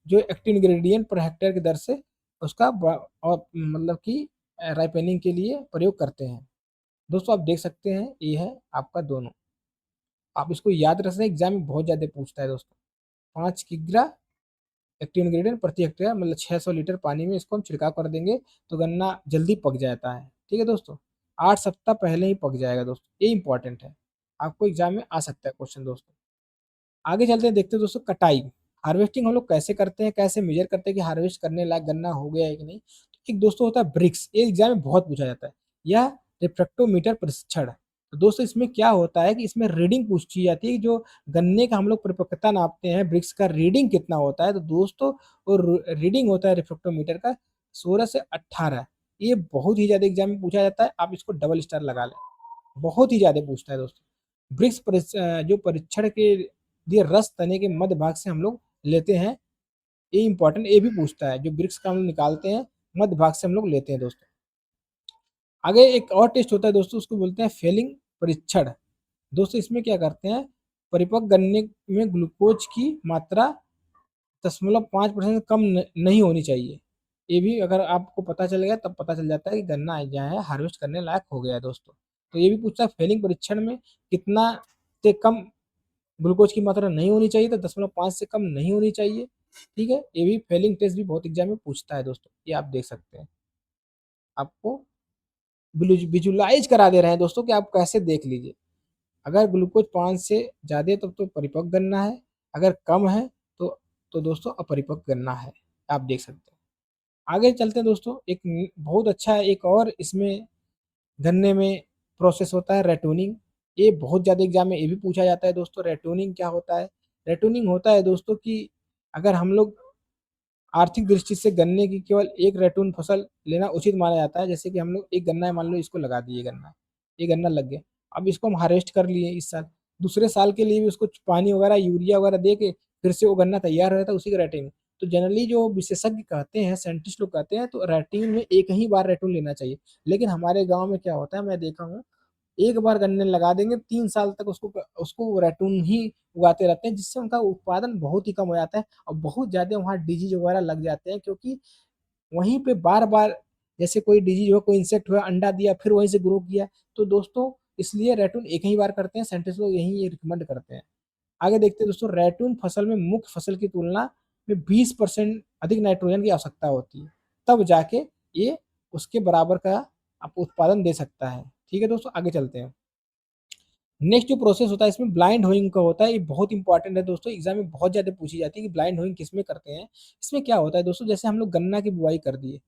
[SPEAKER 1] जो एक्टिव इंग्रेडिएंट पर हेक्टेयर की दर से उसका और मतलब कि राइपनिंग के लिए प्रयोग करते हैं दोस्तों। आप देख सकते हैं, ये है आपका दोनों। आप इसको याद रख सकते हैं, एग्जाम में बहुत ज़्यादा पूछता है दोस्तों। 5 किग्रा एक्टिव इंग्रेडिएंट प्रति हेक्टेयर, मतलब 600 लीटर पानी में इसको हम छिड़काव कर देंगे, तो गन्ना जल्दी पक जाता है। ठीक है दोस्तों, 8 सप्ताह पहले ही पक जाएगा दोस्तों, ये इंपॉर्टेंट है, आपको एग्जाम में आ सकता है क्वेश्चन दोस्तों। आगे चलते हैं, देखते हैं दोस्तों कटाई। हार्वेस्टिंग हम लोग कैसे करते हैं, कैसे मेजर करते हैं कि हार्वेस्ट करने लायक गन्ना हो गया है कि नहीं। तो एक दोस्तों होता है ब्रिक्स, ये एग्जाम में बहुत पूछा जाता है, या रिफ्रैक्टोमीटर परीक्षण। तो दोस्तों इसमें क्या होता है कि इसमें रीडिंग पूछी जाती है कि जो गन्ने का हम लोग परिपक्वता नापते हैं, ब्रिक्स का रीडिंग कितना होता है, तो दोस्तों और रीडिंग होता है रिफ्रैक्टोमीटर का 16 से 18। ये बहुत ही ज़्यादा एग्जाम में पूछा जाता है, आप इसको डबल स्टार लगा लें, बहुत ही ज़्यादा पूछता है दोस्तों। जो परीक्षण के लिए रस तने के मध्य भाग से हम लोग लेते हैं, ये इंपॉर्टेंट, ये भी पूछता है, जो ब्रिक्स का हम लोग निकालते हैं, मध्य भाग से हम लोग लेते हैं दोस्तों। आगे एक और टेस्ट होता है दोस्तों, उसको बोलते हैं फेलिंग परीक्षण। दोस्तों इसमें क्या करते हैं, परिपक्व गन्ने में ग्लूकोज की मात्रा 0.5% कम नहीं होनी चाहिए। ये भी अगर आपको पता चल गया, तब पता चल जाता है कि गन्ना जो है हार्वेस्ट करने लायक हो गया है दोस्तों। तो ये भी पूछता है फेलिंग परीक्षण में कितना से कम ग्लूकोज की मात्रा नहीं होनी चाहिए, तो 0.5 से कम नहीं होनी चाहिए। ठीक है, ये भी फेलिंग टेस्ट भी बहुत एग्जाम में पूछता है दोस्तों, ये आप देख सकते हैं। आपको विजुलाइज करा दे रहे हैं दोस्तों कि आप कैसे देख लीजिए। अगर ग्लूकोज 5 से ज़्यादा है तब तो परिपक्व गन्ना है, अगर कम है तो दोस्तों अपरिपक्व गन्ना है, आप देख सकते हैं। आगे चलते हैं दोस्तों, एक बहुत अच्छा एक और इसमें गन्ने में प्रोसेस होता है रेटूनिंग। ये बहुत ज़्यादा एग्जाम में ये भी पूछा जाता है दोस्तों, रेटूनिंग क्या होता है। रेटूनिंग होता है दोस्तों कि अगर हम लोग आर्थिक दृष्टि से गन्ने की केवल एक रेटून फसल लेना उचित माना जाता है। जैसे कि हम लोग एक गन्ना है, मान लो इसको लगा दिए गन्ना, ये गन्ना लग गया, अब इसको हम हार्वेस्ट कर लिए इस साल, दूसरे साल के लिए भी उसको पानी वगैरह यूरिया वगैरह दे के फिर से वो गन्ना तैयार हो जाता है उसी का रेटिन। तो जनरली जो विशेषज्ञ कहते हैं, साइंटिस्ट लोग कहते हैं, तो रेटिन में एक ही बार रेटिन लेना चाहिए। लेकिन हमारे गाँव में क्या होता है, मैं देखा हूँ, एक बार गन्ने लगा देंगे, 3 साल तक उसको उसको रेटून ही उगाते रहते हैं, जिससे उनका उत्पादन बहुत ही कम हो जाता है और बहुत ज़्यादा वहाँ डिजीज़ वगैरह लग जाते हैं, क्योंकि वहीं पे बार-बार जैसे कोई डिजीज़ हुआ, कोई इंसेक्ट हुआ, अंडा दिया, फिर वहीं से ग्रो किया। तो दोस्तों इसलिए रेटून एक ही बार करते हैं, साइंटिस्ट लोग यही रिकमेंड करते हैं। आगे देखते हैं दोस्तों, रैटून फसल में मुख्य फसल की तुलना में 20% अधिक नाइट्रोजन की आवश्यकता होती है, तब जाके ये उसके बराबर का आपको उत्पादन दे सकता है। ठीक है दोस्तों, आगे चलते हैं। नेक्स्ट जो प्रोसेस होता है इसमें ब्लाइंड होइंग का होता है, ये बहुत इंपॉर्टेंट है दोस्तों, एग्जाम में बहुत ज़्यादा पूछी जाती है कि ब्लाइंड होइंग किसमें करते हैं। इसमें क्या होता है दोस्तों, जैसे हम लोग गन्ना की बुआई कर दिए,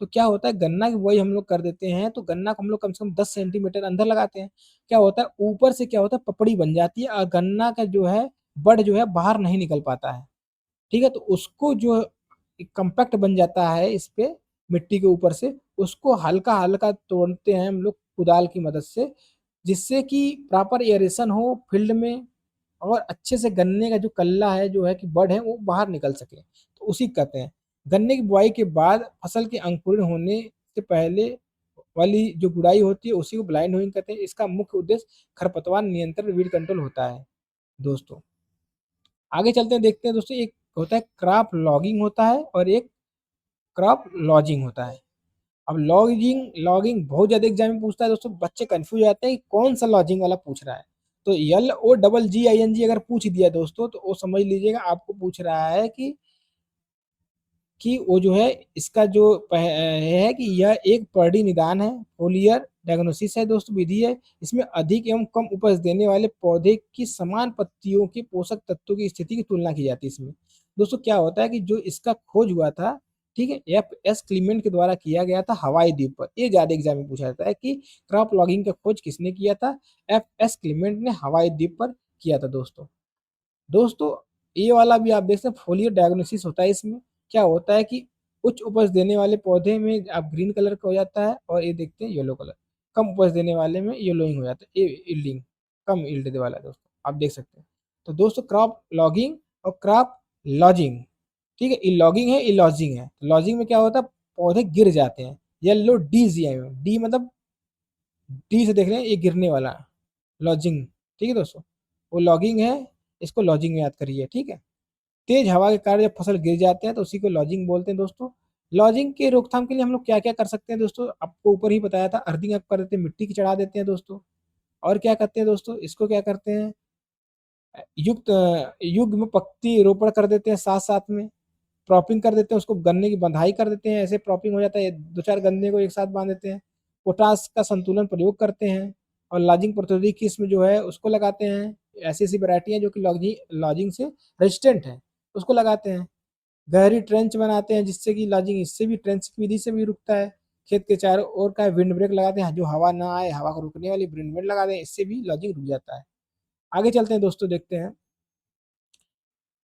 [SPEAKER 1] तो क्या होता है, गन्ना की बुआई हम लोग कर देते हैं, तो गन्ना को हम लोग कम से कम 10 सेंटीमीटर अंदर लगाते हैं। क्या होता है, ऊपर से क्या होता है, पपड़ी बन जाती है और गन्ना का जो है बड जो है बाहर नहीं निकल पाता है। ठीक है, तो उसको जो कम्पैक्ट बन जाता है इस पे मिट्टी के ऊपर से, उसको हल्का-हल्का तोड़ते हैं हम लोग कुदाल की मदद से, जिससे कि प्रॉपर एयरेशन हो फील्ड में और अच्छे से गन्ने का जो कल्ला है, जो है कि बड है, वो बाहर निकल सके। तो उसी को कहते हैं। गन्ने की बुआई के बाद फसल के अंकुरण होने से पहले वाली जो गुड़ाई होती है, उसी को ब्लाइंड होइंग कहते हैं। इसका मुख्य उद्देश्य खरपतवार नियंत्रण, वीड कंट्रोल होता है दोस्तों। आगे चलते हैं, देखते हैं दोस्तों, एक होता है क्रॉप लॉगिंग होता है और एक क्रॉप लॉजिंग होता है। अब लॉगिंग लॉगिंग बहुत ज़्यादा एग्जाम में पूछता है दोस्तों, बच्चे कंफ्यूज हो जाते हैं कि कौन सा लॉजिंग वाला पूछ रहा है। तो LOGGING अगर पूछ दिया दोस्तों, तो वो समझ लीजिएगा आपको पूछ रहा है कि वो जो है इसका जो है कि यह एक पर्डी निदान है, फोलियर डायग्नोसिस है दोस्तों, विधि है। इसमें अधिक एवं कम उपज देने वाले पौधे की समान पत्तियों के पोषक तत्वों की स्थिति की तुलना की जाती है इसमें। दोस्तों क्या होता है कि जो इसका खोज हुआ था, ठीक है, FS क्लीमेंट के द्वारा किया गया था हवाई द्वीप पर। ये ज़्यादा एग्जाम में पूछा जाता है कि क्रॉप लॉगिंग का खोज किसने किया था? FS क्लीमेंट ने हवाई द्वीप पर किया था दोस्तों। दोस्तों ये वाला भी आप देख सकते हैं, फोलियो डायग्नोसिस होता है इसमें। क्या होता है कि उच्च उपज देने वाले पौधे में आप ग्रीन कलर का हो जाता है और ये देखते हैं येलो कलर। कम उपज देने वाले में येलोइंग हो जाता है, ये यील्डिंग, कम यील्ड देने वाला है दोस्तों, आप देख सकते हैं। तो दोस्तों क्रॉप लॉगिंग और क्रॉप लॉजिंग, ठीक है, ई लॉगिंग है, ई लॉजिंग है। लॉजिंग में क्या होता है, पौधे गिर जाते हैं, येलो डी मतलब डी से देख रहे हैं, ये गिरने वाला लॉजिंग। ठीक है दोस्तों, वो लॉगिंग है, इसको लॉजिंग में याद करिए। ठीक है, तेज हवा के कारण जब फसल गिर जाते हैं तो उसी को लॉजिंग बोलते हैं दोस्तों। लॉजिंग के रोकथाम के लिए हम लोग क्या क्या कर सकते हैं दोस्तों, आपको ऊपर ही बताया था, अर्थिंग आप कर देते हैं, मिट्टी की चढ़ा देते हैं दोस्तों। और क्या करते हैं दोस्तों, इसको क्या करते हैं, युग्म पत्ती रोपण कर देते हैं, साथ साथ में प्रॉपिंग कर देते हैं, उसको गन्ने की बंधाई कर देते हैं, ऐसे प्रॉपिंग हो जाता है, दो चार गन्ने को एक साथ बांध देते हैं। पोटास का संतुलन प्रयोग करते हैं और लॉजिंग प्रतिरोधी किस्म जो है उसको लगाते हैं। ऐसी ऐसी वैरायटी है जो कि लॉजिंग लॉजिंग से रेजिस्टेंट है, उसको लगाते हैं। गहरी ट्रेंच बनाते हैं जिससे कि लॉजिंग इससे भी, ट्रेंच की विधि से भी रुकता है। खेत के चारों ओर का विंड ब्रेक लगाते हैं, जो हवा ना आए, हवा को रुकने वाली विंड ब्रेक लगा दें, इससे भी लॉजिंग रुक जाता है। आगे चलते हैं दोस्तों, देखते हैं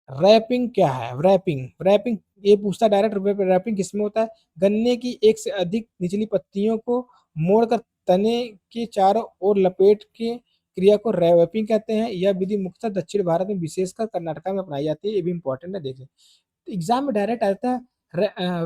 [SPEAKER 1] रैपिंग क्या है। रैपिंग रैपिंग ये पूछता है डायरेक्ट, रैपिंग किसमें होता है, गन्ने की एक से अधिक निचली पत्तियों को मोड़कर तने के चारों ओर लपेट के क्रिया को रैपिंग कहते हैं। यह विधि मुख्यतः दक्षिण भारत में, विशेषकर कर्नाटक में अपनाई जाती है। ये भी इंपॉर्टेंट है, देखें तो एग्जाम में डायरेक्ट आता है।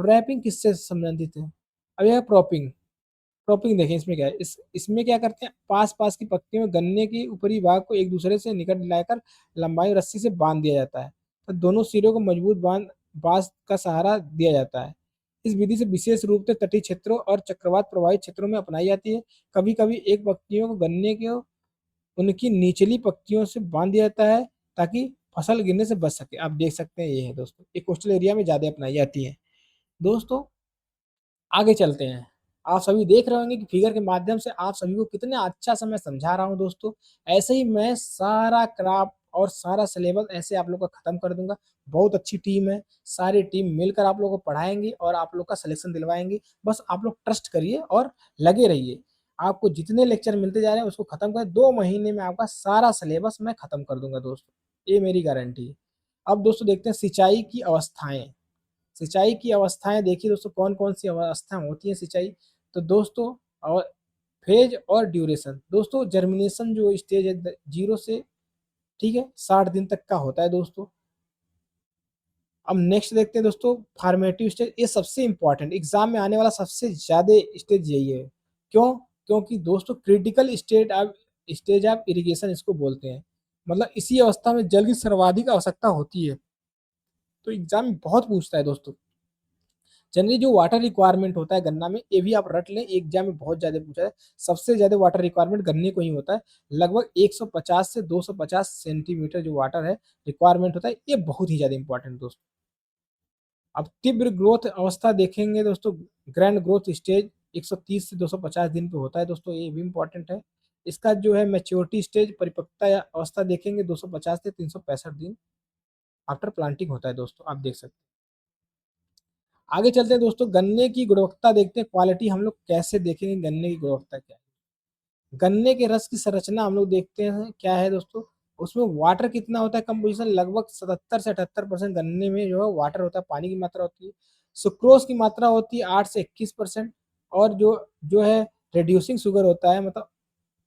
[SPEAKER 1] रैपिंग किससे संबंधित है, अब यह क्रॉपिंग। क्रॉपिंग देखें इसमें क्या है, इसमें क्या करते हैं, पास पास की पत्तियों में गन्ने की ऊपरी भाग को एक दूसरे से निकट लाकर लंबाई रस्सी से बांध दिया जाता है, तो दोनों सिरों को मजबूत बांस का सहारा दिया जाता है। इस विधि से विशेष रूप से तटीय क्षेत्रों और चक्रवात प्रभावित क्षेत्रों में अपनाई जाती है। कभी कभी एक पत्तियों को गन्ने के उनकी निचली पत्तियों से बांध दिया जाता है ताकि फसल गिरने से बच सके। आप देख सकते हैं, ये है दोस्तों, ये कोस्टल एरिया में ज्यादा अपनाई जाती है दोस्तों। आगे चलते हैं, आप सभी देख रहे होंगे कि फिगर के माध्यम से आप सभी को कितने अच्छा से मैं समझा रहा हूं दोस्तों। ऐसे ही मैं सारा क्राफ्ट और सारा सिलेबस ऐसे आप लोग का खत्म कर दूंगा। बहुत अच्छी टीम है, सारी टीम मिलकर आप लोगों को पढ़ाएंगी और आप लोग का सिलेक्शन दिलवाएंगी। बस आप लोग ट्रस्ट करिए और लगे रहिए। आपको जितने लेक्चर मिलते जा रहे हैं उसको खत्म कर, 2 महीने में आपका सारा सिलेबस मैं खत्म कर दूंगा दोस्तों, ये मेरी गारंटी है। अब दोस्तों देखते हैं सिंचाई की अवस्थाएं। सिंचाई की अवस्थाएं देखिए दोस्तों, कौन कौन सी अवस्थाएं होती हैं सिंचाई। तो दोस्तों और फेज और ड्यूरेशन, दोस्तों जर्मिनेशन जो स्टेज है 0 से, ठीक है, 60 दिन तक का होता है दोस्तों। अब नेक्स्ट देखते हैं दोस्तों फॉर्मेटिव स्टेज। ये सबसे इंपॉर्टेंट एग्जाम में आने वाला सबसे ज्यादा स्टेज यही है। क्यों? क्योंकि दोस्तों क्रिटिकल स्टेज ऑफ इरिगेशन इसको बोलते हैं। मतलब इसी अवस्था में जल की सर्वाधिक आवश्यकता होती है। तो एग्जाम में बहुत पूछता है दोस्तों। जनरली जो वाटर रिक्वायरमेंट होता है गन्ना में, ये भी आप रट लें, एग्जाम में बहुत ज्यादा पूछा है। सबसे ज्यादा वाटर रिक्वायरमेंट गन्ने को ही होता है। लगभग 150 से 250 सेंटीमीटर जो वाटर है रिक्वायरमेंट होता है, ये बहुत ही ज्यादा इंपॉर्टेंट दोस्तों। अब तीव्र ग्रोथ अवस्था देखेंगे दोस्तों, ग्रैंड ग्रोथ स्टेज 130 से 250 दिन पे होता है दोस्तों, ये भी इंपॉर्टेंट है। इसका जो है मैच्योरिटी स्टेज परिपक्वता या अवस्था देखेंगे 250 से 365 दिन आफ्टर प्लांटिंग होता है दोस्तों, आप देख सकते हैं। आगे चलते हैं दोस्तों, गन्ने की गुणवत्ता देखते हैं। क्वालिटी हम लोग कैसे देखेंगे गन्ने की गुणवत्ता क्या है। गन्ने के रस की संरचना हम लोग देखते हैं क्या है दोस्तों। उसमें वाटर कितना होता है कंपोजिशन, लगभग 77 से 78% गन्ने में जो है वाटर होता है, पानी की मात्रा होती है। सुक्रोज की मात्रा होती है 8 से 21%। और जो जो है रिड्यूसिंग शुगर होता है, मतलब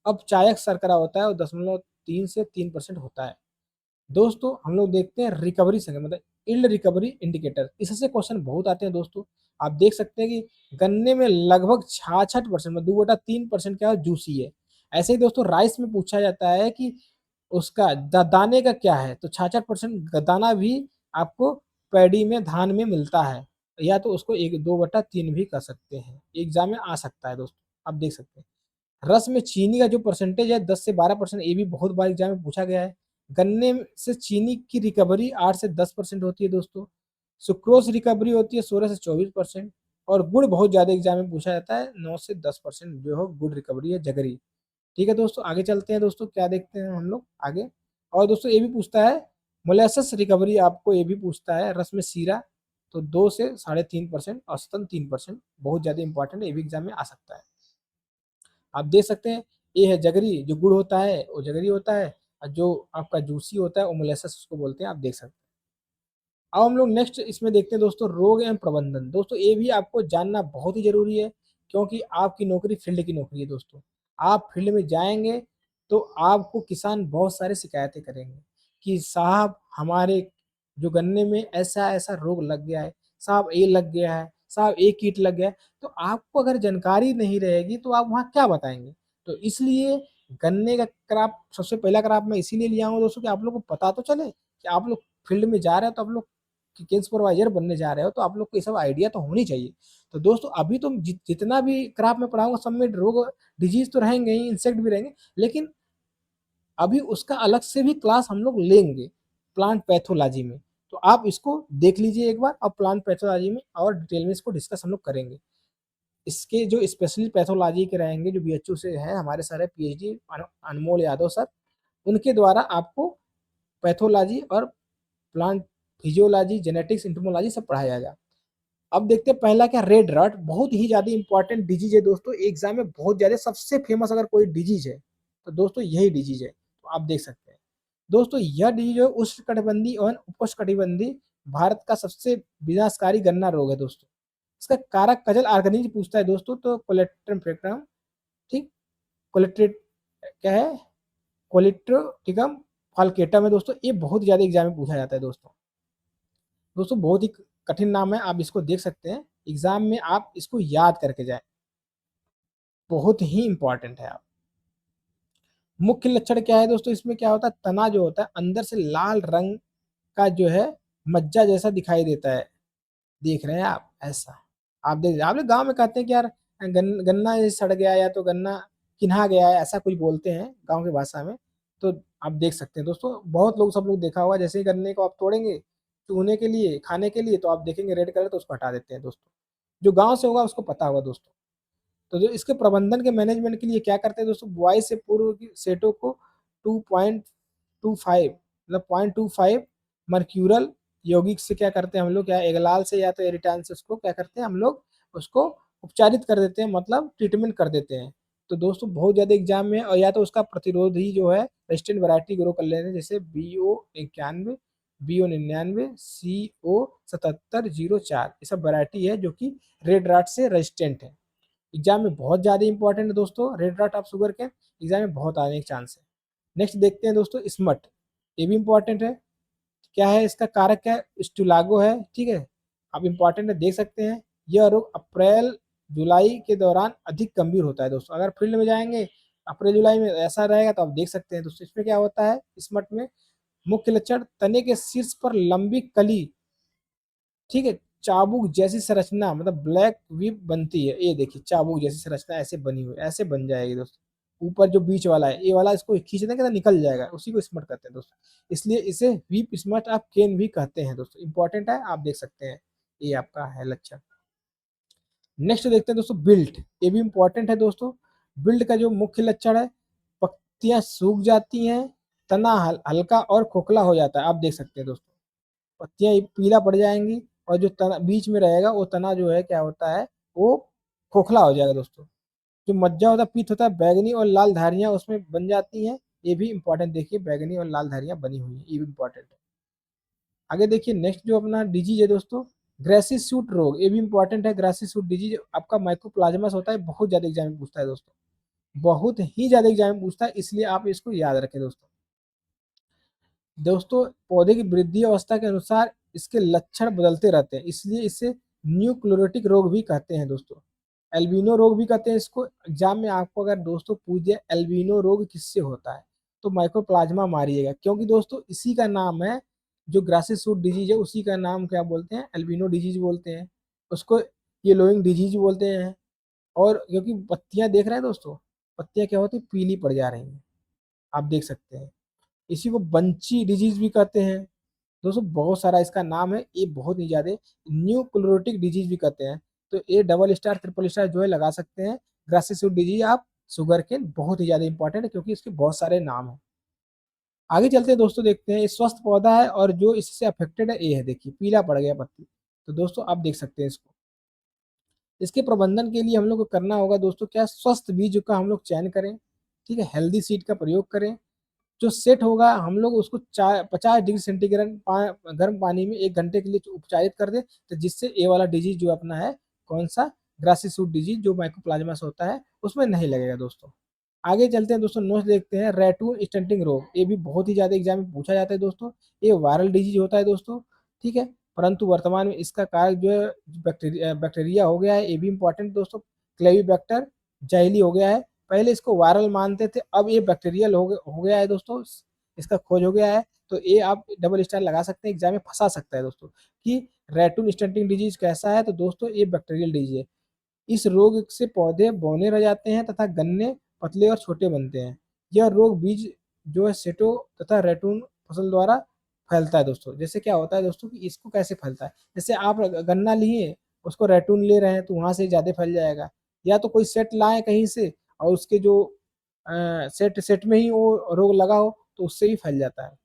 [SPEAKER 1] अपचायक शर्करा होता है, वो 0.3 से 3% होता है। दोस्तों हम लोग देखते हैं रिकवरी संख्या, मतलब इल्ड रिकवरी इंडिकेटर, इससे क्वेश्चन बहुत आते हैं दोस्तों। आप देख सकते हैं कि गन्ने में लगभग 66% में 2/3% क्या है जूसी है। ऐसे ही दोस्तों राइस में पूछा जाता है कि उसका दाने का क्या है, तो 66% दाना भी आपको पैडी में धान में मिलता है। या तो उसको 2/3 भी कर सकते हैं, एग्जाम में आ सकता है दोस्तों, आप देख सकते हैं। रस में चीनी का जो परसेंटेज है 10 से 12%, ये भी बहुत बार एग्जाम में पूछा गया है। गन्ने से चीनी की रिकवरी 8 से 10% होती है दोस्तों। सुक्रोज रिकवरी होती है 16 से 24%। और गुड़ बहुत ज्यादा एग्जाम में पूछा जाता है, 9 से 10% जो है गुड़ रिकवरी है, जगरी। ठीक है दोस्तों, आगे चलते हैं दोस्तों, क्या देखते हैं हम लोग आगे। और दोस्तों ये भी पूछता है मोलेसस रिकवरी, आपको ये भी पूछता है रस में सीरा, तो 2 से 3.5%, औसतन 3%, बहुत ज्यादा इंपॉर्टेंट है, ये भी एग्जाम में आ सकता है। आप देख सकते हैं ये है जगरी, जो गुड़ होता है वो जगरी होता है, और जो आपका जूसी होता है वो मोलेसस उसको बोलते हैं, आप देख सकते हैं। अब हम लोग नेक्स्ट इसमें देखते हैं दोस्तों रोग एवं प्रबंधन। दोस्तों ये भी आपको जानना बहुत ही जरूरी है, क्योंकि आपकी नौकरी फील्ड की नौकरी है दोस्तों। आप फील्ड में जाएंगे तो आपको किसान बहुत सारे शिकायतें करेंगे कि साहब हमारे जो गन्ने में ऐसा ऐसा रोग लग गया है, साहब ये लग गया है, साहब ये कीट लग गया है। तो आपको अगर जानकारी नहीं रहेगी तो आप वहाँ क्या बताएंगे। तो इसलिए गन्ने का क्रॉप सबसे पहला क्रॉप मैं इसीलिए लिया हूँ दोस्तों कि आप लोग को पता तो चले कि आप लोग फील्ड में जा रहे हो, तो आप लोग किचन सुपरवाइजर बनने जा रहे हो, तो आप लोग को ये सब आइडिया तो होनी चाहिए। तो दोस्तों अभी तो जितना भी क्राफ्ट में पढ़ाऊंगा सब में रोग डिजीज तो रहेंगे ही, इंसेक्ट भी रहेंगे, लेकिन अभी उसका अलग से भी क्लास हम लोग लेंगे प्लांट पैथोलॉजी में। तो आप इसको देख लीजिए एक बार, और प्लांट पैथोलॉजी में और डिटेल में इसको डिस्कस हम लोग करेंगे। इसके जो स्पेशलिस्ट पैथोलॉजी के रहेंगे, जो बीएचयू से है, हमारे सर है पीएचडी अनमोल यादव सर, उनके द्वारा आपको पैथोलॉजी और प्लांट फिजियोलॉजी, जेनेटिक्स, इंटोमोलॉजी सब पढ़ाया जाएगा। अब देखते हैं पहला क्या, रेड रट, बहुत ही ज्यादा इंपॉर्टेंट डिजीज है दोस्तों, एग्जाम में बहुत ज्यादा सबसे फेमस अगर कोई डिजीज है तो दोस्तों यही डिजीज है, तो आप देख सकते हैं। दोस्तों यह डिजीज उष्णकटिबंधीय और उपोष्णकटिबंधीय भारत का सबसे विनाशकारी गन्ना रोग है दोस्तों। इसका कारक कजल ऑर्गेनिज्म पूछता है दोस्तों, तो कोलेट्रम, ठीक, कोलेट्रेट क्या है, कोलिट्रोटिकम फाल्केटम है दोस्तों, ये बहुत ज्यादा एग्जाम में पूछा जाता है दोस्तों। दोस्तों बहुत ही कठिन नाम है, आप इसको देख सकते हैं, एग्जाम में आप इसको याद करके जाए, बहुत ही इंपॉर्टेंट है। आप मुख्य लक्षण क्या है दोस्तों, इसमें क्या होता है, तना जो होता है अंदर से लाल रंग का जो है मज्जा जैसा दिखाई देता है, देख रहे हैं आप ऐसा। आप लोग गांव में कहते हैं कि यार गन्ना ये सड़ गया, या तो गन्ना किन्हा गया है, ऐसा कुछ बोलते हैं गांव की भाषा में। तो आप देख सकते हैं दोस्तों, बहुत लोग सब लोग देखा होगा, जैसे ही गन्ने को आप तोड़ेंगे चूने के लिए, खाने के लिए, तो आप देखेंगे रेड कलर, तो उसको हटा देते हैं दोस्तों। जो गांव से होगा उसको पता होगा दोस्तों। तो जो इसके प्रबंधन के मैनेजमेंट के लिए क्या करते हैं दोस्तों, बुआई से पूर्व की सेटों को 2.25 मतलब 0.25 मर्क्यूरल यौगिक से क्या करते हैं हम लोग, क्या एगलाल से या तो एरिटान से उसको क्या करते हैं हम लोग, उसको उपचारित कर देते हैं, मतलब ट्रीटमेंट कर देते हैं। तो दोस्तों बहुत ज्यादा एग्जाम में, और या तो उसका प्रतिरोधी जो है रेजिस्टेंट वैरायटी ग्रो कर लेते हैं, जैसे BO91, BO99, CO7704, ये सब वैरायटी है जो कि रेड राट से रेजिस्टेंट है। एग्जाम में बहुत ज्यादा इंपॉर्टेंट है दोस्तों, रेड राट ऑफ शुगर के एग्जाम में बहुत आने के चांस है। नेक्स्ट देखते हैं दोस्तों स्मट, ये भी इंपॉर्टेंट है। क्या है इसका कारक, क्या है, स्टुलागो है, ठीक है। अब इम्पोर्टेंट है, देख सकते हैं यह रोग अप्रैल जुलाई के दौरान अधिक गंभीर होता है दोस्तों। अगर फील्ड में जाएंगे अप्रैल जुलाई में ऐसा रहेगा तो आप देख सकते हैं दोस्तों। इसमें क्या होता है, स्मट में मुख्य लक्षण तने के शीर्ष पर लंबी कली, ठीक है, चाबुक जैसी संरचना, मतलब ब्लैक विप बनती है। ये देखिए चाबुक जैसी संरचना ऐसे बनी हुई, ऐसे बन जाएगी दोस्तों। ऊपर जो बीच वाला है, ये वाला इसको खींच देंगे तो निकल जाएगा, उसी को स्मट कहते हैं दोस्तों। इसलिए इसे वीप स्मट आप केन भी कहते हैं दोस्तों। इंपॉर्टेंट है, आप देख सकते हैं, ये आपका है लक्षण। नेक्स्ट देखते हैं दोस्तों बिल्ट, ये भी इंपॉर्टेंट है दोस्तों। बिल्ट का जो मुख्य लक्षण है, पत्तियां सूख जाती हैं, तना हल्का और खोखला हो जाता है। आप देख सकते हैं दोस्तों, पत्तियां पीला पड़ जाएंगी और जो तना बीच में रहेगा वो तना जो है क्या होता है, वो खोखला हो जाएगा दोस्तों। जो मज्जा होता है, पीत होता है, बैगनी और लाल धारियां उसमें बन जाती हैं। ये भी इंपॉर्टेंट देखिए, बैगनी और लाल धारियां बनी हुई है, ये भी इंपॉर्टेंट है। आगे देखिए नेक्स्ट जो अपना डिजीज है दोस्तों, ग्रेसिस सूट रोग, ये भी इंपॉर्टेंट है। ग्रेसिस सूट डिजीज आपका माइकोप्लाज्मास होता है, बहुत ज्यादा एग्जाम में पूछता है दोस्तों, बहुत ही ज्यादा एग्जाम में पूछता है, इसलिए आप इसको याद रखें दोस्तों। दोस्तों पौधे की वृद्धि अवस्था के अनुसार इसके लक्षण बदलते रहते हैं, इसलिए इसे न्यूक्लोरोटिक रोग भी कहते हैं दोस्तों। एल्बिनो रोग भी कहते हैं इसको। एग्जाम में आपको अगर दोस्तों पूछ दिया एल्बिनो रोग किससे होता है, तो माइकोप्लाज्मा मारिएगा, क्योंकि दोस्तों इसी का नाम है, जो ग्रासिस सूट डिजीज है उसी का नाम क्या बोलते हैं, एल्बिनो डिजीज बोलते हैं उसको, येलोइंग डिजीज बोलते हैं। और क्योंकि पत्तियां देख रहे हैं दोस्तों, पत्तियां क्या होती है, पीली पड़ जा रही हैं, आप देख सकते हैं। इसी को बंची डिजीज भी कहते हैं दोस्तों, बहुत सारा इसका नाम है, ये बहुत ही ज्यादा। न्यू क्लोरोटिक डिजीज भी कहते हैं। तो ये डबल स्टार ट्रिपल स्टार जो है लगा सकते हैं। ग्रासिस डिजीज आप शुगर के बहुत ही ज्यादा इंपॉर्टेंट है, क्योंकि इसके बहुत सारे नाम हैं। आगे चलते हैं दोस्तों, देखते हैं ये स्वस्थ पौधा है और जो इससे अफेक्टेड है, ये है देखिए पीला पड़ गया पत्ती। तो दोस्तों आप देख सकते हैं इसको। इसके प्रबंधन के लिए हम लोग को करना होगा दोस्तों क्या, स्वस्थ बीज का हम लोग चयन करें, ठीक है, हेल्दी सीड का प्रयोग करें। जो सेट होगा हम लोग उसको 50 डिग्री सेंटीग्रेड गर्म पानी में 1 घंटे के लिए उपचारित कर दे, तो जिससे ये वाला डिजीज जो अपना है, कौन सा, ग्रासी सूट डिजीज जो माइकोप्लाज्मा से होता है, उसमें नहीं लगेगा दोस्तों। आगे चलते हैं दोस्तों, नोट्स देखते हैं। रैटून स्टंटिंग रोग, ये भी बहुत ही ज्यादा एग्जाम में पूछा जाता है दोस्तों। ये वायरल डिजीज होता है दोस्तों, ठीक है, परंतु वर्तमान में इसका कारक जो है बैक्टीरिया हो गया है, ये भी इंपॉर्टेंट दोस्तों। क्लेविबैक्टर जहली हो गया है, पहले इसको वायरल मानते थे, अब ये बैक्टीरियल हो गया है दोस्तों, इसका खोज हो गया है। तो ये आप डबल स्टार लगा सकते हैं, एग्जाम में फंसा सकता है दोस्तों कि रैटून स्टंटिंग डिजीज कैसा है, तो दोस्तों ये बैक्टीरियल डिजीज है। इस रोग से पौधे बौने रह जाते हैं तथा गन्ने पतले और छोटे बनते हैं। यह रोग बीज जो है सेटो तथा रैटून फसल द्वारा फैलता है दोस्तों। जैसे क्या होता है दोस्तों कि इसको कैसे फैलता है, जैसे आप गन्ना लिए, उसको रैटून ले रहे हैं तो वहां से ज्यादा फैल जाएगा, या तो कोई सेट लाए कहीं से और उसके जो सेट सेट में ही वो रोग लगा हो तो उससे भी फैल जाता है।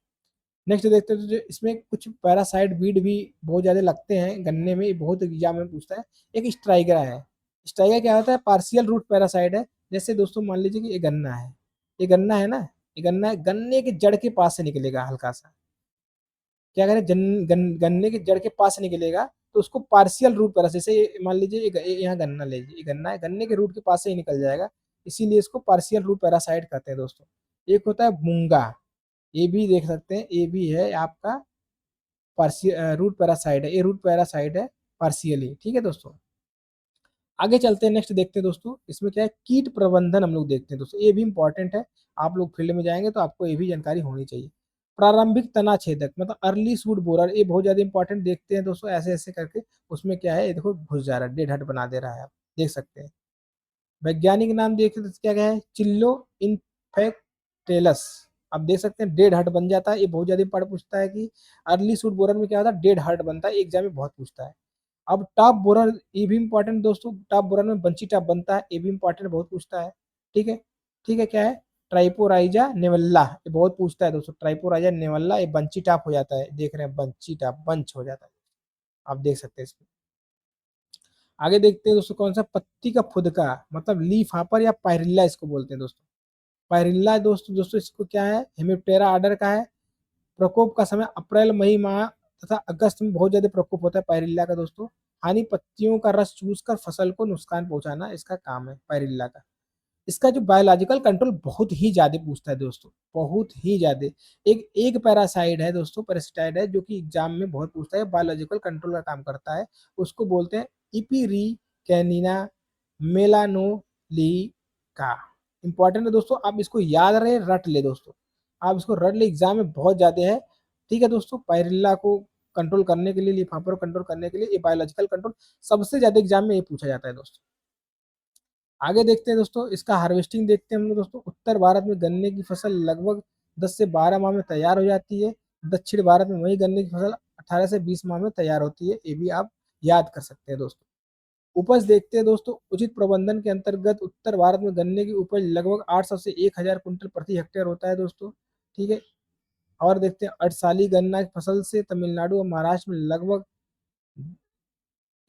[SPEAKER 1] नेक्स्ट देखते हैं तो जो इसमें कुछ पैरासाइट बीड भी बहुत ज़्यादा लगते हैं गन्ने में, ये बहुत एग्जाम में पूछता है। एक स्ट्राइगरा है, स्ट्राइगरा क्या होता है, पार्शियल रूट पैरासाइट है। जैसे दोस्तों मान लीजिए कि ये गन्ना है, ये गन्ना है ना, ये गन्ना है, गन्ने के जड़ के पास से निकलेगा हल्का सा, क्या करें, गन्ने के जड़ के पास से निकलेगा, तो उसको पार्शियल रूट पैरासाइट, जैसे मान लीजिए यहाँ गन्ना ले लीजिए, ये गन्ना है, गन्ने के रूट के पास से ही निकल जाएगा, इसीलिए इसको पार्शियल रूट पैरासाइट कहते हैं दोस्तों। एक होता है मूंगा, ये भी देख सकते हैं, ये भी है आपका पार्शियल रूट पैरासाइट है, ये रूट पैरासाइट है पार्शियली, ठीक है दोस्तों। आगे चलते हैं, नेक्स्ट देखते हैं दोस्तों, इसमें क्या है, कीट प्रबंधन हम लोग देखते हैं दोस्तों, ये भी इंपॉर्टेंट है। आप लोग फील्ड में जाएंगे तो आपको ये भी जानकारी होनी चाहिए। प्रारंभिक तना छेदक मतलब अर्ली सूट बोरर, ये बहुत ज्यादा इंपॉर्टेंट देखते हैं दोस्तों, ऐसे ऐसे करके उसमें क्या है, ये देखो घुस जा रहा है, डेड हट बना दे रहा है, आप देख सकते हैं। वैज्ञानिक नाम देखते तो क्या है, चिल्लो इनफेक्टेलस। आप देख सकते हैं डेड हर्ट बन जाता है, ये बहुत ज्यादा पढ़ पूछता है कि अर्ली सूट बोरर में क्या होता है, डेड हर्ट बनता है, एग्जाम में बहुत पूछता है। अब टॉप बोरर, ये भी इंपॉर्टेंट दोस्तों, टॉप बोरर में बंची टॉप बनता है, ये भी इंपॉर्टेंट, बहुत पूछता है, ठीक है। ठीक है, क्या है, ट्राइपोराइजा नेवल्ला, ये बहुत पूछता है दोस्तों, ट्राइपोराइजा नेवल्ला, ये बंची टॉप हो जाता है, देख रहे हैं बंची टॉप, बंच हो जाता है, आप देख सकते हैं इसमें। आगे देखते हैं दोस्तों, कौन सा, पत्ती का फुदका मतलब लीफ हापर या पायरिल्ला इसको बोलते हैं दोस्तों। पायरिल्ला दोस्तों दोस्तों इसको क्या है, हेमिप्टेरा आर्डर का है। प्रकोप का समय अप्रैल मई माह तथा अगस्त में बहुत ज्यादा प्रकोप होता है पायरिल्ला का दोस्तों। हानि, पत्तियों का रस चूस कर फसल को नुकसान पहुंचाना इसका काम है पायरिल्ला का। इसका जो बायोलॉजिकल कंट्रोल बहुत ही ज़्यादा पूछता है दोस्तों, बहुत ही ज़्यादा। एक एक पैरासाइट है दोस्तों, पैरासिटाइड है जो कि एग्जाम में बहुत पूछता है, बायोलॉजिकल कंट्रोल का काम करता है। उसको बोलते हैं इपीरी कैनिना मेलानोलिका। इंपॉर्टेंट है दोस्तों, आप इसको याद रहे, रट ले दोस्तों, आप इसको रट ले, एग्जाम में बहुत ज़्यादा है। ठीक है दोस्तों, पायरिल्ला को कंट्रोल करने के लिए, लिफाफा को कंट्रोल करने के लिए ये बायोलॉजिकल कंट्रोल सबसे ज़्यादा एग्जाम में ये पूछा जाता है दोस्तों। आगे देखते हैं दोस्तों, इसका हार्वेस्टिंग देखते हैं हम लोग दोस्तों। उत्तर भारत में गन्ने की फसल लगभग 10 से 12 माह में तैयार हो जाती है। दक्षिण भारत में वही गन्ने की फसल 18 से 20 माह में तैयार होती है, ये भी आप याद कर सकते हैं दोस्तों। उपज देखते हैं दोस्तों, उचित प्रबंधन के अंतर्गत उत्तर भारत में गन्ने की उपज लगभग 800 से 1000 कुंटल प्रति हेक्टेयर होता है दोस्तों। ठीक है, और देखते हैं अटसाली गन्ना की फसल से तमिलनाडु और महाराष्ट्र में लगभग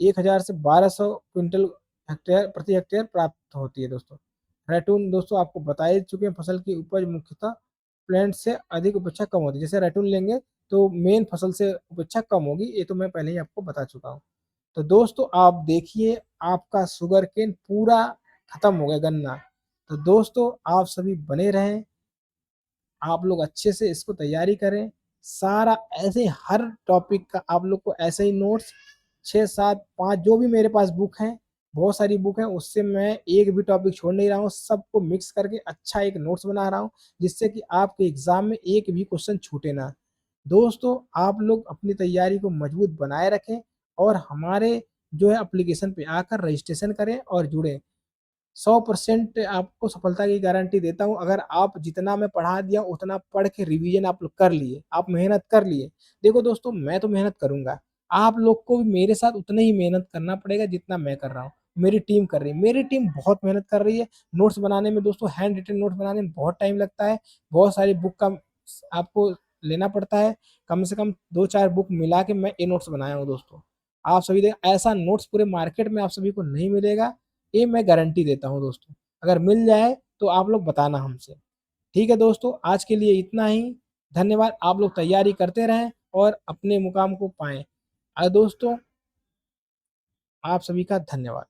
[SPEAKER 1] 1000 से 1200 क्विंटल हेक्टेयर प्रति हेक्टेयर प्राप्त होती है दोस्तों। रैटून दोस्तों आपको बता ही चुके हैं, फसल की उपज मुख्यतः प्लांट से अधिक उपेक्षा कम होती है। जैसे रैटून लेंगे तो मेन फसल से उपेक्षा कम होगी, ये तो मैं पहले ही आपको बता चुका हूँ। तो दोस्तों आप देखिए, आपका शुगर केन पूरा खत्म हो गया गन्ना। तो दोस्तों आप सभी बने रहें, आप लोग अच्छे से इसको तैयारी करें। सारा ऐसे हर टॉपिक का आप लोग को ऐसे ही नोट्स 6 7 5 जो भी मेरे पास बुक हैं, बहुत सारी बुक हैं, उससे मैं एक भी टॉपिक छोड़ नहीं रहा हूँ, सबको मिक्स करके अच्छा एक नोट्स बना रहा हूँ, जिससे कि आपके एग्जाम में एक भी क्वेश्चन छूटे ना। दोस्तों आप लोग अपनी तैयारी को मजबूत बनाए रखें और हमारे जो है एप्लीकेशन पे आकर रजिस्ट्रेशन करें और जुड़ें। 100% आपको सफलता की गारंटी देता हूँ। अगर आप जितना मैं पढ़ा दिया उतना पढ़ के रिवीजन आप लोग कर लिए, आप मेहनत कर लिए। देखो दोस्तों मैं तो मेहनत करूंगा, आप लोग को भी मेरे साथ उतना ही मेहनत करना पड़ेगा जितना मैं कर रहा हूँ। मेरी टीम कर रही है, मेरी टीम बहुत मेहनत कर रही है। नोट्स बनाने में दोस्तों, हैंड रिटन नोट्स बनाने में बहुत टाइम लगता है, बहुत सारी बुक का आपको लेना पड़ता है। कम से कम 2 4 बुक मिला के मैं ये नोट्स बनाया हूँ दोस्तों। आप सभी देख, ऐसा नोट्स पूरे मार्केट में आप सभी को नहीं मिलेगा, ये मैं गारंटी देता हूँ दोस्तों। अगर मिल जाए तो आप लोग बताना हमसे। ठीक है दोस्तों, आज के लिए इतना ही। धन्यवाद, आप लोग तैयारी करते रहें और अपने मुकाम को पाएं। दोस्तों आप सभी का धन्यवाद।